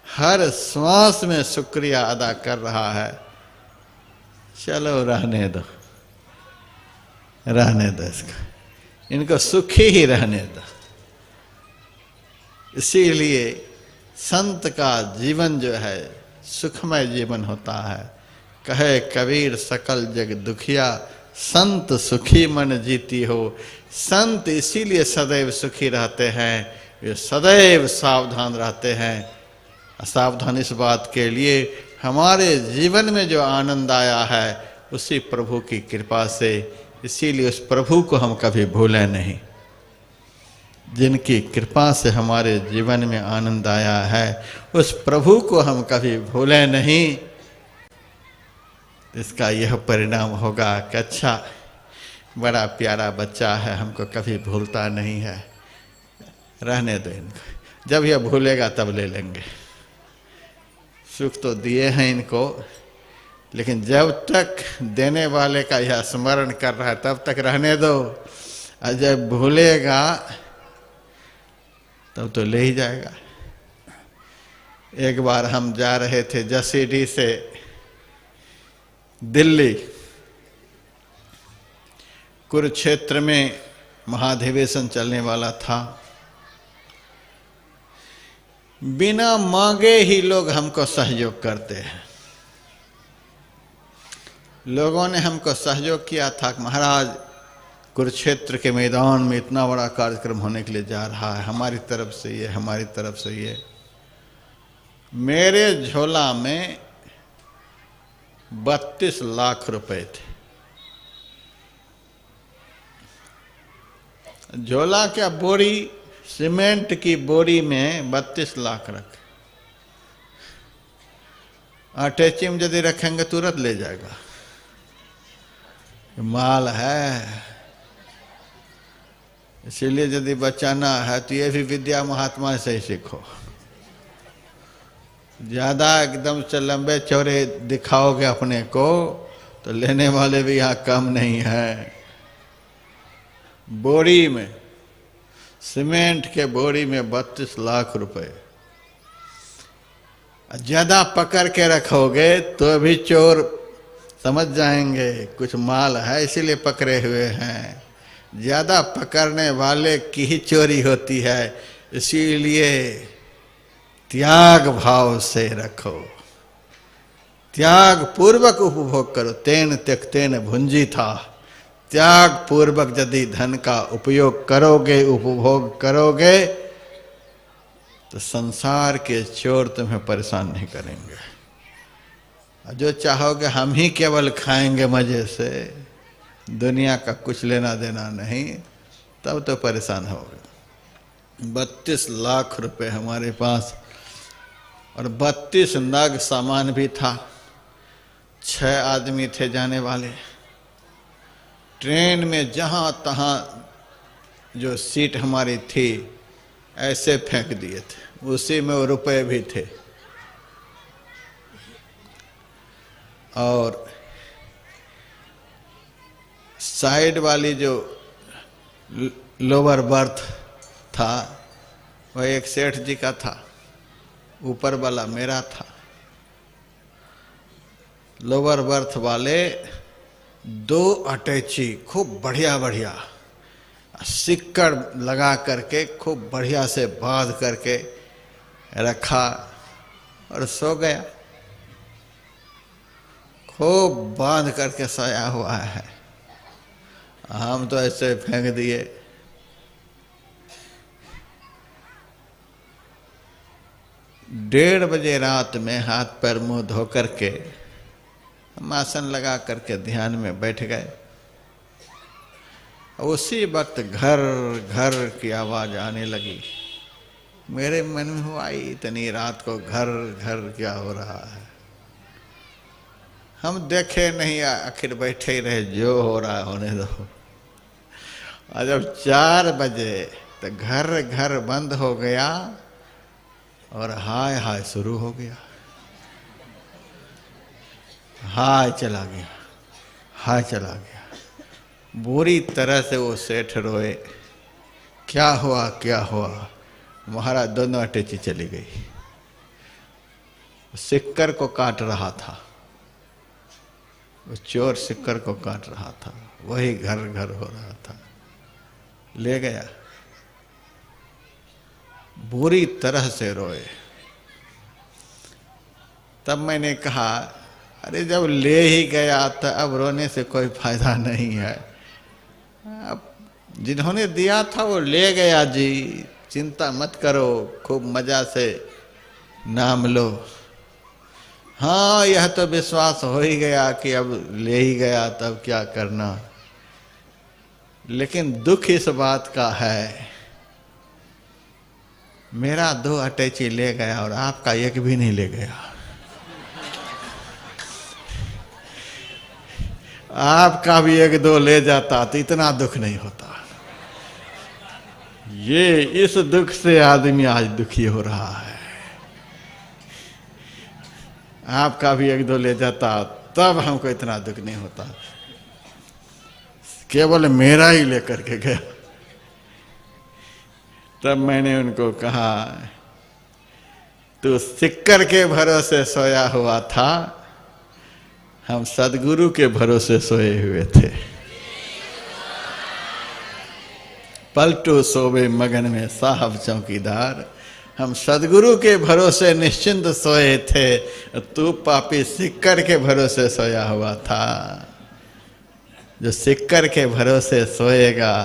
हर श्वास में शुक्रिया अदा कर रहा है। चलो रहने दो, रहने दो इसको, इनको सुखी ही रहने दो। इसीलिए संत का जीवन जो है सुखमय जीवन होता है। कहे कबीर सकल जग दुखिया, संत सुखी मन जीती हो। संत इसीलिए सदैव सुखी रहते हैं, वे सदैव सावधान रहते हैं। असावधान इस बात के लिए हमारे जीवन में जो आनंद आया है उसी प्रभु की कृपा से, इसीलिए उस प्रभु को हम कभी भूलें नहीं। जिनकी कृपा से हमारे जीवन में आनंद आया है उस प्रभु को हम कभी भूलें नहीं। इसका यह परिणाम होगा कि अच्छा बड़ा प्यारा बच्चा है, हमको कभी भूलता नहीं है, रहने दो इनको, जब यह भूलेगा तब ले लेंगे। सुख तो दिए हैं इनको, लेकिन जब तक देने वाले का यह स्मरण कर रहा है तब तक रहने दो, और जब भूलेगा तब तो ले ही जाएगा। एक बार हम जा रहे थे जसीडीह से दिल्ली, कुरुक्षेत्र में महाधिवेशन चलने वाला था। बिना मांगे ही लोग हमको सहयोग करते हैं। लोगों ने हमको सहयोग किया था कि महाराज कुरुक्षेत्र के मैदान में इतना बड़ा कार्यक्रम होने के लिए जा रहा है, हमारी तरफ से ये, हमारी तरफ से ये। मेरे झोला में 32 लाख रुपए थे। झोला क्या, बोरी, सीमेंट की बोरी में 32 लाख रखे। अटैची में यदि रखेंगे तुरंत ले जाएगा, माल है। इसीलिए यदि बचाना है तो ये भी विद्या महात्मा से ही सीखो। ज्यादा एकदम से लंबे चौड़े दिखाओगे अपने को तो लेने वाले भी यहाँ कम नहीं है। बोरी में, सीमेंट के बोरी में 32 लाख रुपए। ज्यादा पकड़ के रखोगे तो भी चोर समझ जाएंगे कुछ माल है इसीलिए पकड़े हुए हैं। ज्यादा पकड़ने वाले की ही चोरी होती है, इसीलिए त्याग भाव से रखो, त्याग पूर्वक उपभोग करो। तेन त्यक्तेन भुंजी था, त्याग पूर्वक यदि धन का उपयोग करोगे, उपभोग करोगे तो संसार के चोर तुम्हें परेशान नहीं करेंगे। जो चाहोगे हम ही केवल खाएंगे मजे से, दुनिया का कुछ लेना देना नहीं, तब तो परेशान होगे। 32 लाख रुपए हमारे पास और 32 नग सामान भी था। 6 आदमी थे जाने वाले। ट्रेन में जहां तहां जो सीट हमारी थी ऐसे फेंक दिए थे, उसी में वो रुपए भी थे। और साइड वाली जो लोअर बर्थ था वह एक सेठ जी का था, ऊपर वाला मेरा था। लोअर बर्थ वाले 2 अटैची खूब बढ़िया बढ़िया सिक्कड़ लगा करके खूब बढ़िया से बांध करके रखा और सो गया। खूब बांध करके सोया हुआ है, हम तो ऐसे फेंक दिए। डेढ़ बजे रात में हाथ पैर मुंह धो करके हम आसन लगा करके ध्यान में बैठ गए। उसी वक्त घर घर की आवाज आने लगी। मेरे मन में हुआ इतनी रात को घर घर क्या हो रहा है। हम देखे नहीं, आखिर बैठे ही रहे, जो हो रहा है होने दो। और जब 4 बजे तो घर घर बंद हो गया और हाय हाय शुरू हो गया। हाय चला गया, हाय चला गया। बुरी तरह से वो सेठ रोए, क्या हुआ क्या हुआ। महाराज दोनों अटैची चली गई। सिक्कर को काट रहा था, वो चोर सिक्कर को काट रहा था, वही घर घर हो रहा था, ले गया। बुरी तरह से रोए। तब मैंने कहा, अरे जब ले ही गया तो अब रोने से कोई फायदा नहीं है। अब जिन्होंने दिया था वो ले गया जी, चिंता मत करो, खूब मजा से नाम लो। हाँ, यह तो विश्वास हो ही गया कि अब ले ही गया, तब क्या करना। लेकिन दुख इस बात का है, मेरा 2 अटैची ले गया और आपका एक भी नहीं ले गया। आपका भी 1-2 ले जाता तो इतना दुख नहीं होता। ये इस दुख से आदमी आज दुखी हो रहा है। आपका भी 1-2 ले जाता तब हमको इतना दुख नहीं होता। केवल मेरा ही लेकर के गया। तब मैंने उनको कहा, तू सिक्कर के भरोसे सोया हुआ था, हम सदगुरु के भरोसे सोए हुए थे। पलटू सोवे मगन में साहब चौकीदार, हम सदगुरु के भरोसे निश्चिंत सोए थे, तू पापी सिक्कर के भरोसे सोया हुआ था। जो सिक्कर के भरोसे सोएगा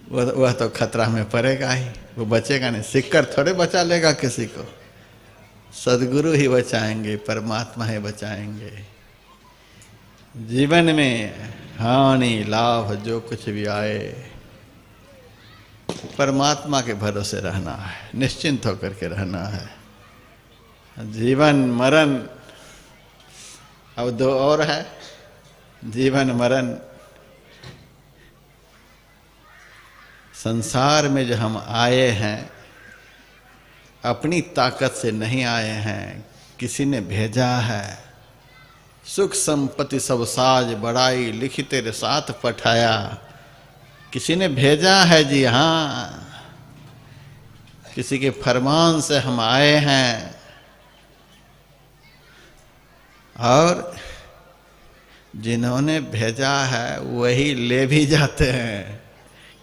वह तो खतरा में पड़ेगा ही, वो बचेगा नहीं। सिक्कर थोड़े बचा लेगा किसी को, सदगुरु ही बचाएंगे, परमात्मा ही बचाएंगे। जीवन में हानि लाभ जो कुछ भी आए, परमात्मा के भरोसे रहना है, निश्चिंत होकर के रहना है। जीवन मरण अब 2 और है। जीवन मरण, संसार में जो हम आए हैं अपनी ताकत से नहीं आए हैं, किसी ने भेजा है। सुख संपत्ति सब साज बड़ाई लिखी तेरे साथ पठाया, किसी ने भेजा है जी। हाँ, किसी के फरमान से हम आए हैं और जिन्होंने भेजा है वही ले भी जाते हैं,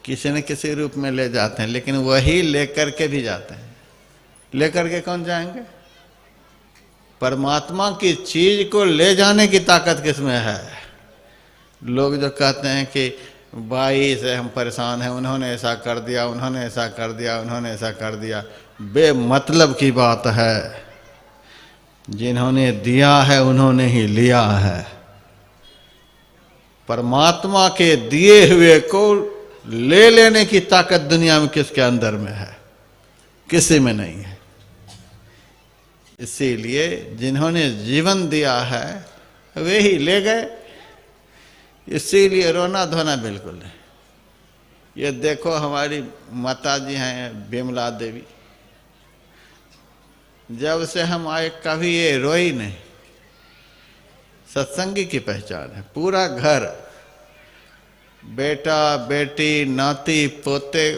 किसी न किसी रूप में ले जाते हैं, लेकिन वही लेकर के भी जाते हैं। लेकर के कौन जाएंगे? परमात्मा की चीज को ले जाने की ताकत किसमें है? लोग जो कहते हैं कि बाई से हम परेशान हैं, उन्होंने ऐसा कर दिया, उन्होंने ऐसा कर दिया, उन्होंने ऐसा कर दिया, बेमतलब की बात है। जिन्होंने दिया है उन्होंने ही लिया है। परमात्मा के दिए हुए को ले लेने की ताकत दुनिया में किसके अंदर में है? किसी में नहीं है। इसीलिए जिन्होंने जीवन दिया है वे ही ले गए। इसीलिए रोना धोना बिल्कुल नहीं। ये देखो हमारी माता जी हैं बिमला देवी, जब से हम आए कभी ये रोई नहीं। सत्संगी की पहचान है। पूरा घर, बेटा बेटी नाती पोते,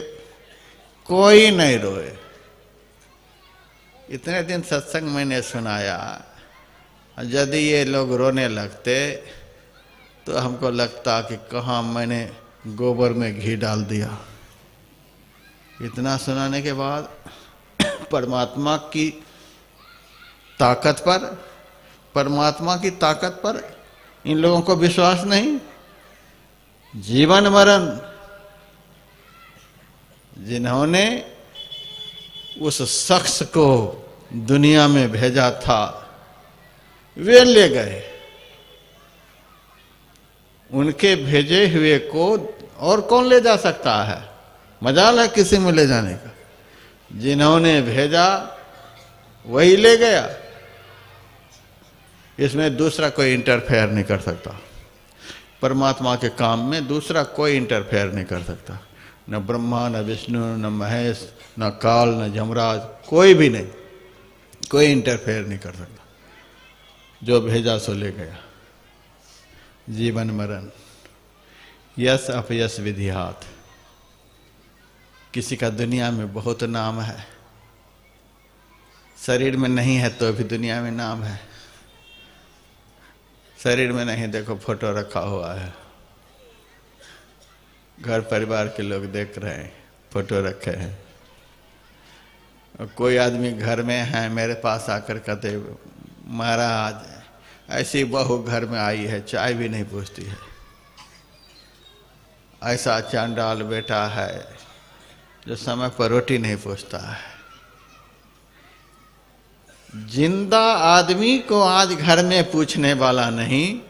कोई नहीं रोए। इतने दिन सत्संग मैंने सुनाया, यदि ये लोग रोने लगते तो हमको लगता कि कहाँ मैंने गोबर में घी डाल दिया। इतना सुनाने के बाद परमात्मा की ताकत पर, परमात्मा की ताकत पर इन लोगों को विश्वास नहीं। जीवन मरण जिन्होंने उस शख्स को दुनिया में भेजा था वे ले गए। उनके भेजे हुए को और कौन ले जा सकता है? मजाल है किसी में ले जाने का। जिन्होंने भेजा वही ले गया। इसमें दूसरा कोई इंटरफेयर नहीं कर सकता। परमात्मा के काम में दूसरा कोई इंटरफेयर नहीं कर सकता, न ब्रह्मा, न विष्णु, न महेश, न काल, न यमराज, कोई भी नहीं, कोई इंटरफेयर नहीं कर सकता। जो भेजा सो ले गया। जीवन मरण, यश अपयश विधिहात। किसी का दुनिया में बहुत नाम है, शरीर में नहीं है तो भी दुनिया में नाम है। शरीर में नहीं, देखो फोटो रखा हुआ है, घर परिवार के लोग देख रहे हैं, फोटो रखे हैं। और कोई आदमी घर में है, मेरे पास आकर कहते महाराज ऐसी बहू घर में आई है, चाय भी नहीं पूछती है, ऐसा चांडाल बेटा है जो समय पर रोटी नहीं पूछता है। जिंदा आदमी को आज घर में पूछने वाला नहीं,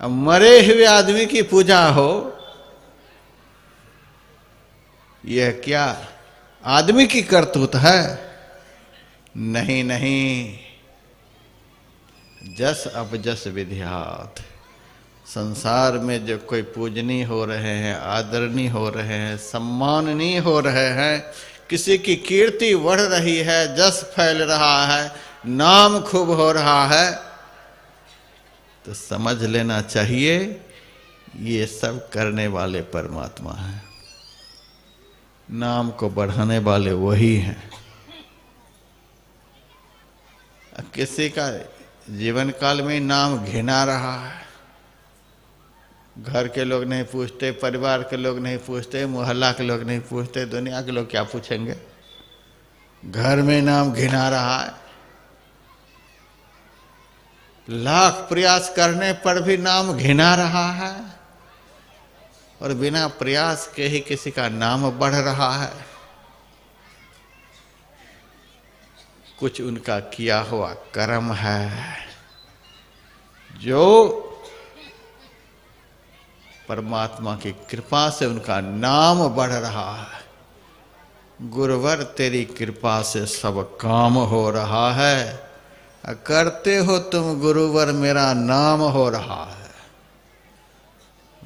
अब मरे हुए आदमी की पूजा हो, यह क्या आदमी की करतूत है? नहीं नहीं, जस अपजस विधिहात। संसार में जो कोई पूजनीय हो रहे हैं, आदरणीय हो रहे हैं, सम्माननीय हो रहे हैं, किसी की कीर्ति बढ़ रही है, जस फैल रहा है, नाम खूब हो रहा है, तो समझ लेना चाहिए ये सब करने वाले परमात्मा हैं। नाम को बढ़ाने वाले वही हैं। किसी का जीवन काल में नाम घिना रहा है, घर के लोग नहीं पूछते, परिवार के लोग नहीं पूछते, मोहल्ला के लोग नहीं पूछते, दुनिया के लोग क्या पूछेंगे? घर में नाम घिना रहा है, लाख प्रयास करने पर भी नाम घिना रहा है, और बिना प्रयास के ही किसी का नाम बढ़ रहा है। कुछ उनका किया हुआ कर्म है जो परमात्मा की कृपा से उनका नाम बढ़ रहा है। गुरुवर तेरी कृपा से सब काम हो रहा है, करते हो तुम गुरुवर मेरा नाम हो रहा है।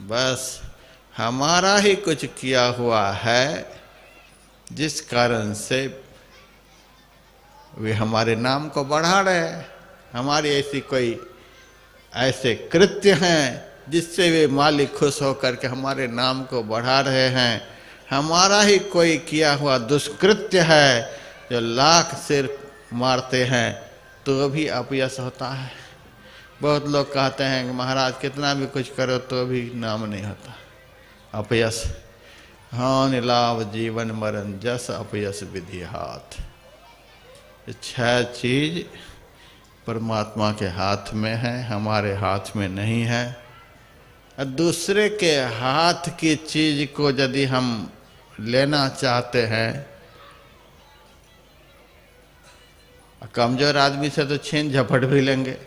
बस हमारा ही कुछ किया हुआ है जिस कारण से वे हमारे नाम को बढ़ा रहे हैं। हमारी ऐसी कोई ऐसे कृत्य हैं जिससे वे मालिक खुश होकर के हमारे नाम को बढ़ा रहे हैं। हमारा ही कोई किया हुआ दुष्कृत्य है जो लाख सिर मारते हैं तो भी अपयश होता है। बहुत लोग कहते हैं कि महाराज कितना भी कुछ करो तो भी नाम नहीं होता, अपयश। हानि लाभ जीवन मरण जस अपयश विधिहात। 6 चीज परमात्मा के हाथ में है, हमारे हाथ में नहीं है। दूसरे के हाथ की चीज को यदि हम लेना चाहते हैं, कमजोर आदमी से तो छीन झपट भी लेंगे,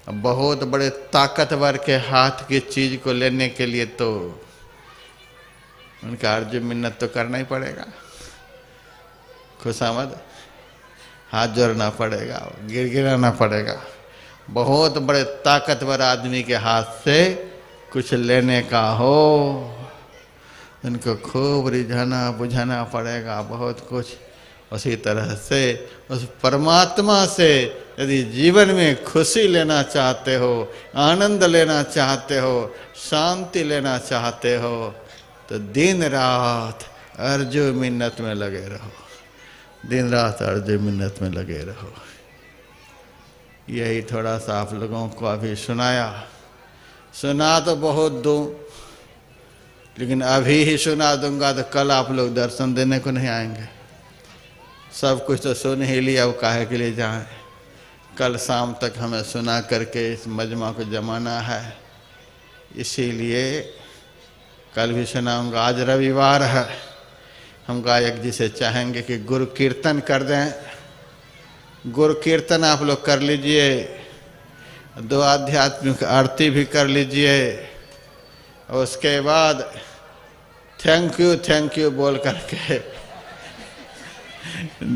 बहुत बड़े ताकतवर के हाथ की चीज को लेने के लिए तो उनका अर्जुन मिन्नत तो करना ही पड़ेगा, खुशामद हाथ जोड़ना पड़ेगा, गिड़गिड़ाना पड़ेगा। बहुत बड़े ताकतवर आदमी के हाथ से कुछ लेने का हो, उनको खूब रिझाना बुझाना पड़ेगा, बहुत कुछ। उसी तरह से उस परमात्मा से यदि जीवन में खुशी लेना चाहते हो, आनंद लेना चाहते हो, शांति लेना चाहते हो, तो दिन रात अर्जो मिन्नत में लगे रहो, दिन रात अर्जो मिन्नत में लगे रहो। यही थोड़ा सा आप लोगों को अभी सुनाया। सुना तो बहुत दूँ, लेकिन अभी ही सुना दूंगा तो कल आप लोग दर्शन देने को नहीं आएंगे। सब कुछ तो सुन ही लिया, वो काहे के लिए जाएं। कल शाम तक हमें सुना करके इस मजमा को जमाना है, इसीलिए कल भी सुनाऊंगा। आज रविवार है, हम गायक जी से चाहेंगे कि गुरु कीर्तन कर दें। गुरु कीर्तन आप लोग कर लीजिए, 2 आध्यात्मिक आरती भी कर लीजिए, और उसके बाद थैंक यू बोल करके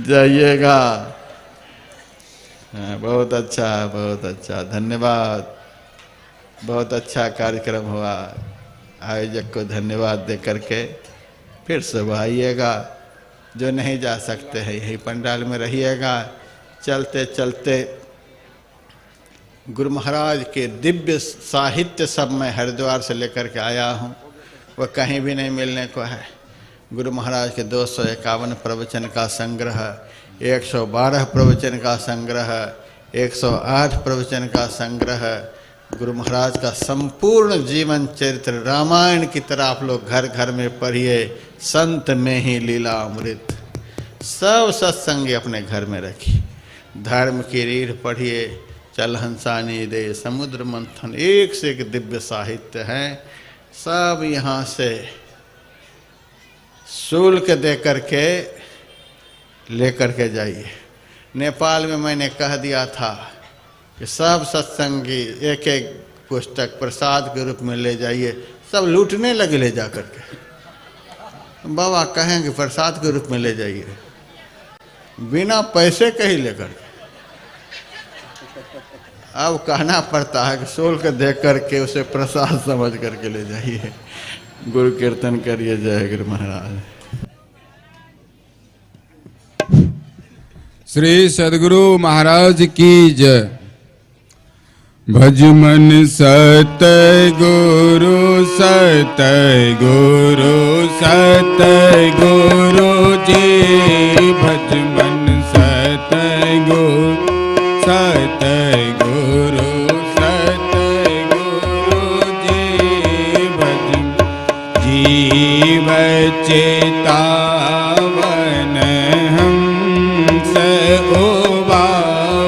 जाइएगा। बहुत अच्छा, धन्यवाद। बहुत अच्छा कार्यक्रम हुआ। आयोजक को धन्यवाद दे करके फिर सब आइएगा। जो नहीं जा सकते हैं यही पंडाल में रहिएगा। चलते चलते गुरु महाराज के दिव्य साहित्य सब मैं हरिद्वार से लेकर के आया हूँ, वह कहीं भी नहीं मिलने को है। गुरु महाराज के 251 प्रवचन का संग्रह, 112 प्रवचन का संग्रह, 108 प्रवचन का संग्रह, गुरु महाराज का संपूर्ण जीवन चरित्र रामायण की तरह आप लोग घर घर में पढ़िए। संत में ही लीला अमृत, सब सत्संग अपने घर में रखिए। धर्म की रीढ़ पढ़िए, चल हंसानी दे, समुद्र मंथन, एक से एक दिव्य साहित्य हैं। सब यहाँ से शुल्क दे करके लेकर के जाइए। नेपाल में मैंने कह दिया था कि सब सत्संगी एक एक पुस्तक प्रसाद के रूप में ले जाइए। सब लूटने लगे ले जा करके। बाबा कहेंगे प्रसाद के रूप में ले जाइए, बिना पैसे के ही लेकर के। अब कहना पड़ता है कि शुल्क दे करके उसे प्रसाद समझ करके ले जाइए। गुरु कीर्तन करिए। जय गुरु महाराज। श्री सद्गुरु महाराज की जय। भज मन सत गुरु सत गुरु सत गुरु जी। भज मन सत गुरु सत गुरु सत गुरु जी। भज जीव चेतावन हंस उबारन।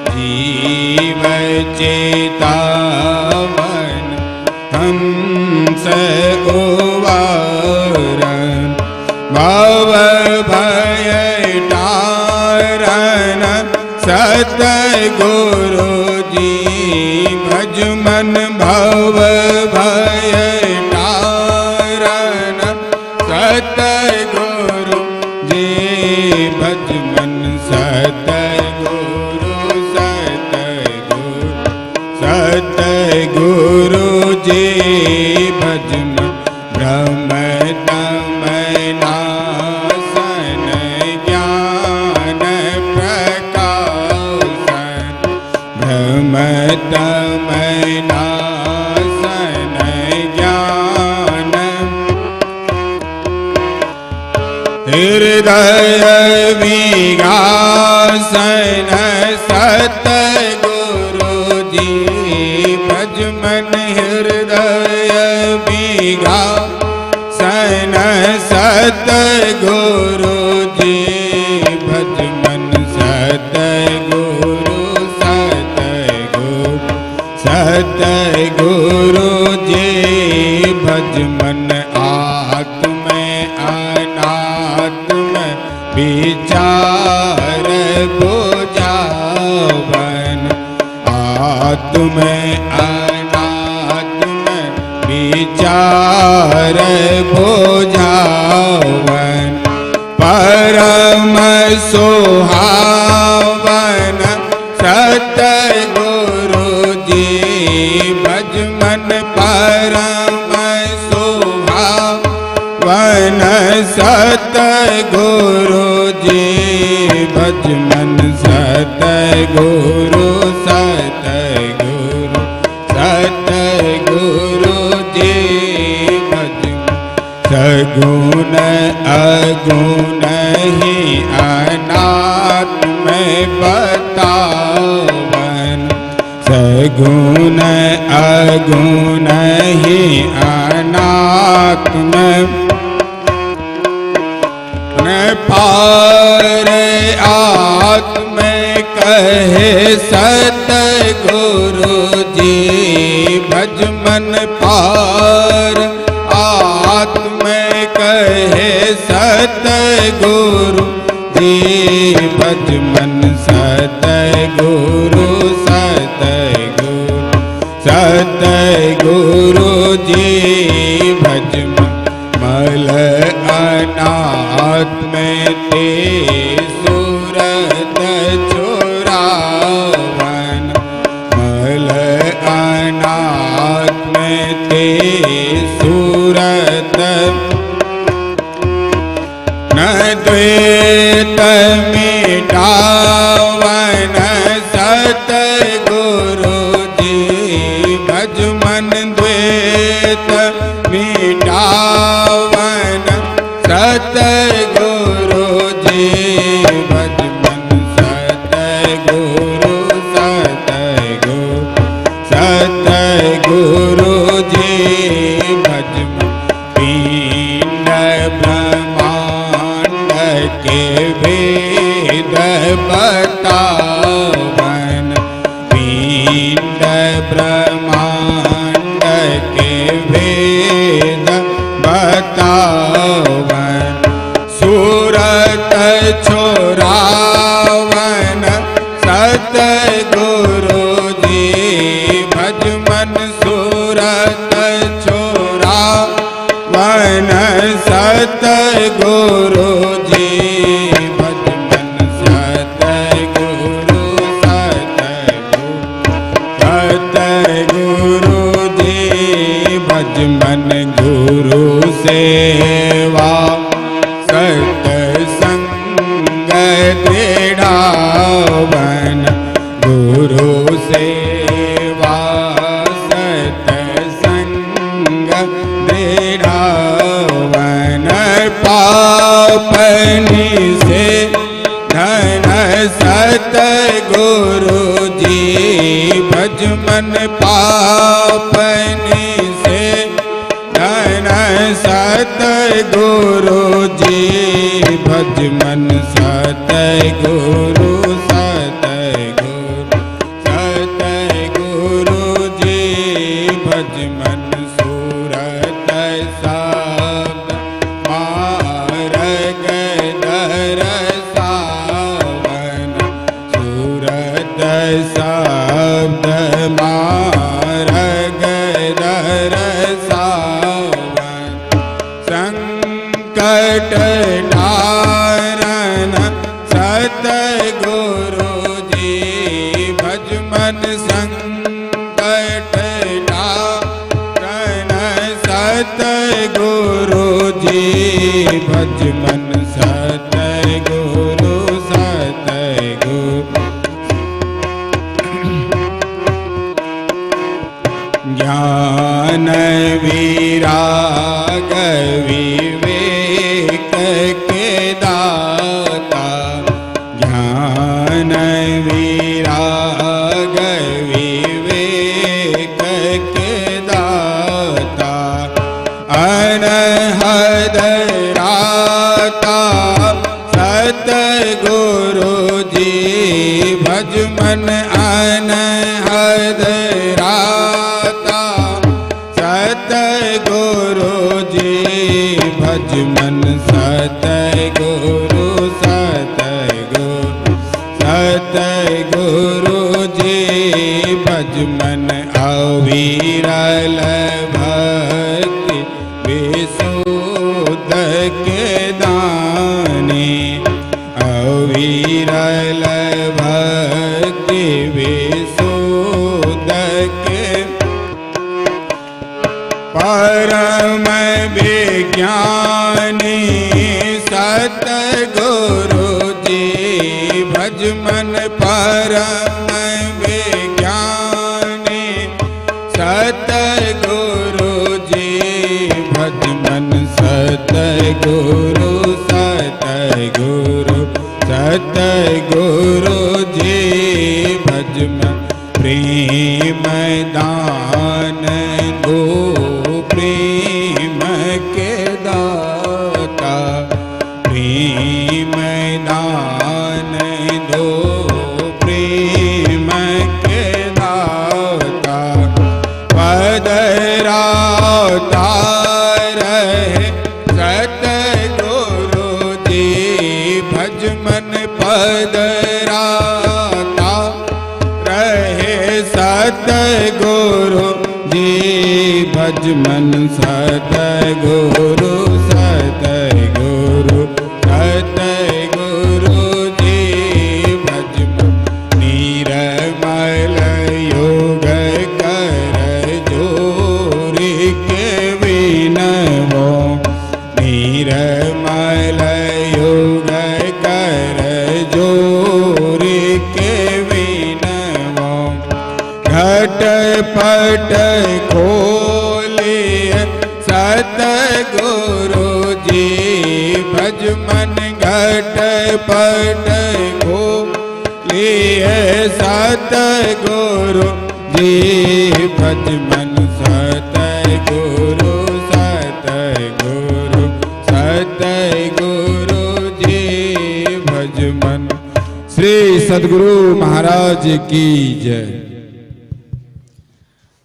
जीव चेतावन हंस उबारन। भव भय तारन सत गुरु जी। भज मन भव भय तारन सत गुरु जी। भज मन सत गुरु सत गुरु सत गुरु जी। भज मन ब्रह्म तमय नाशन ज्ञान प्रकाशन। ब्रह्म तमय नाशन ज्ञान। हृदय विगासन सत गुरु जी। भज मन हृदय विगासन सत गुरु जी। भज मन सत गुरु सत गुरु सत गुरु जी। भज मन आत्म अनात्म विचार बुझावन। आत्म अनात्म विचार बुझावन। परम सुहावन सत गुरु जी। भज मन परम सुहावन सत गुरु जी। भज मन सत गुरु सत गुरु सत गुरु जी। भज सगुण अगुण ही अनात्म बतावन। सगुण अगुण ही अनात्म पार आत्म कहे सत गुरु जी। भज मन पार आत्म कहे सत गुरु जी। भज मन सत गुरु सत गुरु सत गुरु जी। भज मल अनात्म ते सूरत छो गुरु जी भज मन द्वेत मिटावन सत गुरु जी भज मन सत गुरु जी भज मन पिंड ब्रह्मांड के वेद बतावन पिंड ब्रह्मांड के वेद बतावन सूरत छोरावन सत गुरु जी भज मन सूरत छोरावन सत गुरु जी भज मन सत गुरु जी भज मन गुरु सेवा सत्संग दृढ़ावन गुरु सेवा सत्संग दृढ़ावन पापनी से धन सत गुरु जी भज मन पापनी से धन सत गुरु जी भज मन सत गुरु जी भज मन सूरत शब्द मार्ग दरसावन सूरत शब्द मार्ग दरसावन संकट तारन सत गुरु जी भज मन संकट तारन सत गुरु जी भज मन सत गुरु ज्ञान विराग विवेक के दाता ज्ञान विराग विवेक के दाता अनहद राता सत गुरु जी भज मन अनहद राता सत गुरु जी भज मन सत गुरु जी भज मन अविरल भक्ति विशुद्ध के दाने अविरल भक्ति विशुद्ध के परम विज्ञानी सत गुरु जी भज मन परम विज्ञानी सत गुरु जी भज मन सत गुरु जी भज मन प्रेम दान दो प्रेम के दाता प्रेम दान दो प्रेम के दाता पदराता रहे सत गुरु जी भज मन पदराता रहे सत गुरु जी भज मन सत गुरु जी भज मन निर्मल योग कर जोरी के विनवो निर्मल योग कर जोरी के विनवो घट पट खोलिए सतगुरु जी भज मन घट पट खोलिए सतगुरु जी भज मन सतगुरु सतगुरु सतगुरु जी भज मन। श्री सद्गुरु महाराज की जय।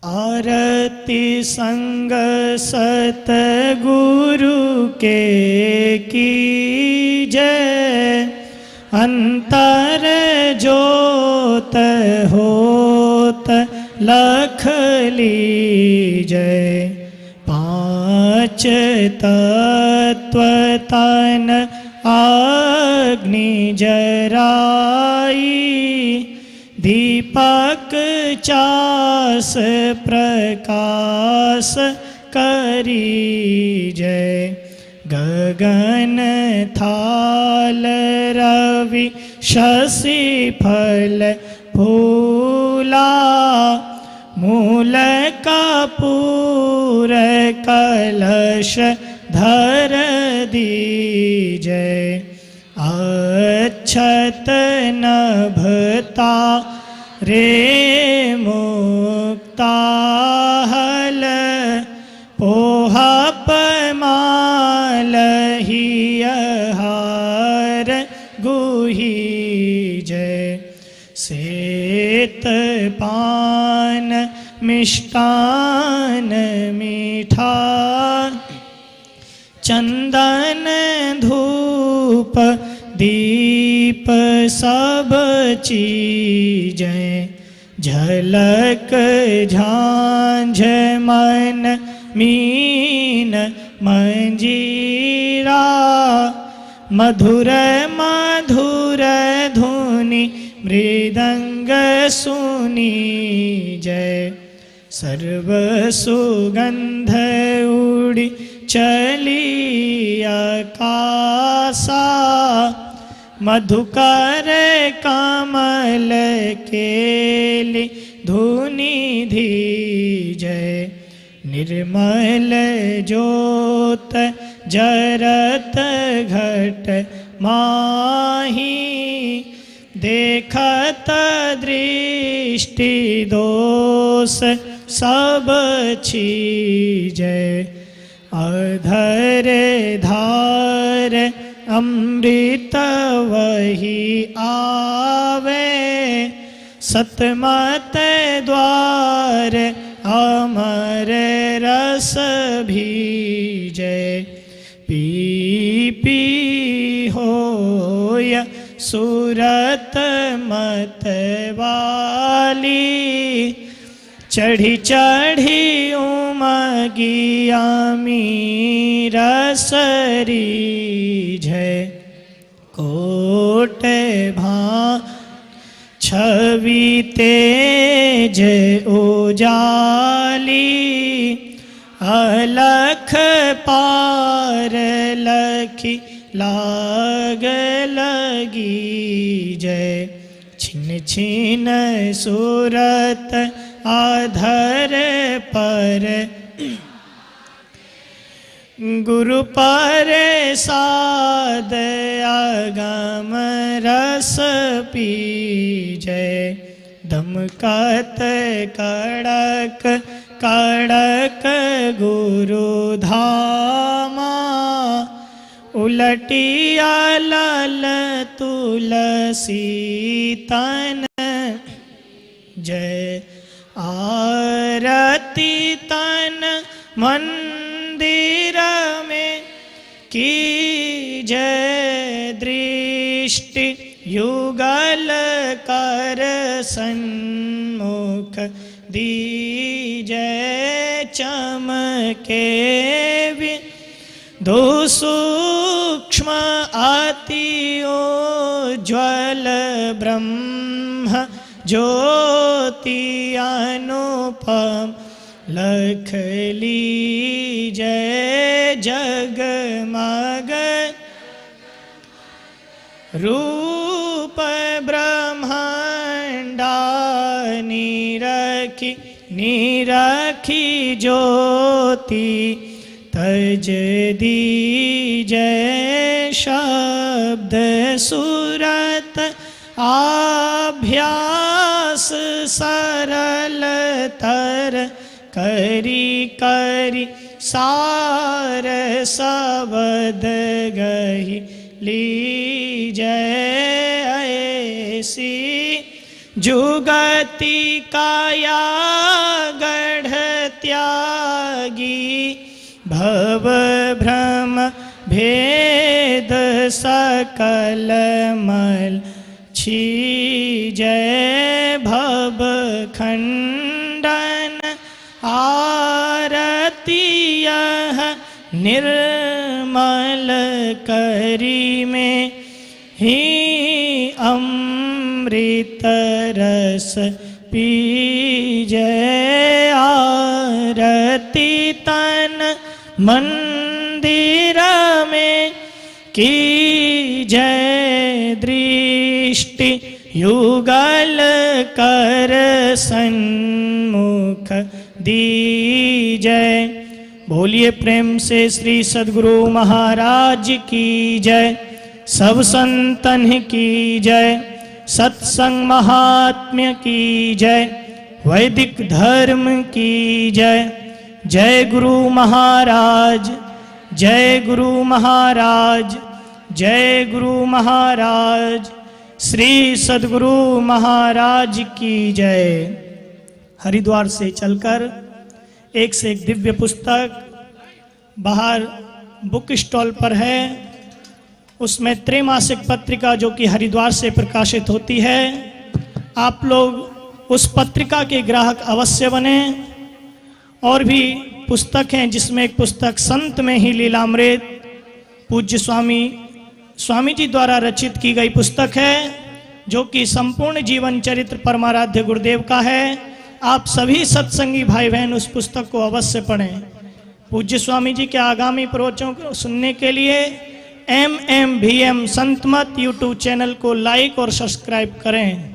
आरती संग सतगुरु के कीजय, अंतर जोत होत लख लीजय। पांच तत्व तन अग्नि जराई, दीपक चास प्रकाश करी जय। गगन थाल रवि शशि फल फूला, मूल कपूर कलश धर दीजय। अच्छत नभता रे मुक्ता हल, पोहा पमाल हियहार गुही जय। सेत पान मिष्टान मीठा, चंदन धूप दीप सब चीजें। झलक झांझ मन मीन मंजीरा, मधुर मधुर धुनि मृदंग सुनी जय। सर्व सुगंध उड़ी चली आकाशा, मधुकर कमल केली धुनि धीजय। निर्मल ज्योत जरत घट माही, देखत दृष्टि दोष सब चीजय। अधर धार अमृत वही आवे, सतमत द्वार अमर रस भीजय। पी पी होय सूरत मत वाली, चढ़ी चढ़ी उमगिया रसरी जय। कोट भा छवि तेज उजाली, अलख पार लखी लाग लगी जय। छिन छिन सूरत आधर पर, गुरु पर साद आगम रस पीजय। दमकत कड़क कड़क गुरु धामा, उलटिया लाल तुलसी तन जय। आरती तन मंदिर में की जय। दृष्टि युगल कर सन्मुख दीजय। चमके दो सूक्ष्म अति उज्ज्वल ब्रह्म ज्योति अनुपम, लख लीजय जगमग रूप ब्रह्मांडा नीर रखी निरखी ज्योति तज दीजय शब्द सुरत आभ्यास सरल तर करी करी सार सबद गही लीजय ऐसी जुगति काया गढ़ त्यागी भव भ्रम भेद सकल मल छीजय भव खंडन आरती यह निर्मल करी में ही अमृत रस पीजय आरती तन मंदिर में की जय दृष्टि युगल कर सन्मुख दीजय। बोलिए प्रेम से श्री सद्गुरु महाराज की जय। सब संतन की जय। सत्संग महात्म्य की जय। वैदिक धर्म की जय। जय गुरु महाराज, जय गुरु महाराज, जय गुरु महाराज। श्री सद्गुरु महाराज की जय। हरिद्वार से चलकर एक से एक दिव्य पुस्तक बाहर बुक स्टॉल पर है। उसमें त्रैमासिक पत्रिका जो कि हरिद्वार से प्रकाशित होती है। आप लोग उस पत्रिका के ग्राहक अवश्य बने। और भी पुस्तक हैं जिसमें एक पुस्तक संत में ही लीलामृत पूज्य स्वामी जी द्वारा रचित की गई पुस्तक है, जो कि संपूर्ण जीवन चरित्र परमाराध्य गुरुदेव का है। आप सभी सत्संगी भाई बहन उस पुस्तक को अवश्य पढ़ें। पूज्य स्वामी जी के आगामी प्रवचनों को सुनने के लिए MMVM संतमत YouTube चैनल को लाइक और सब्सक्राइब करें।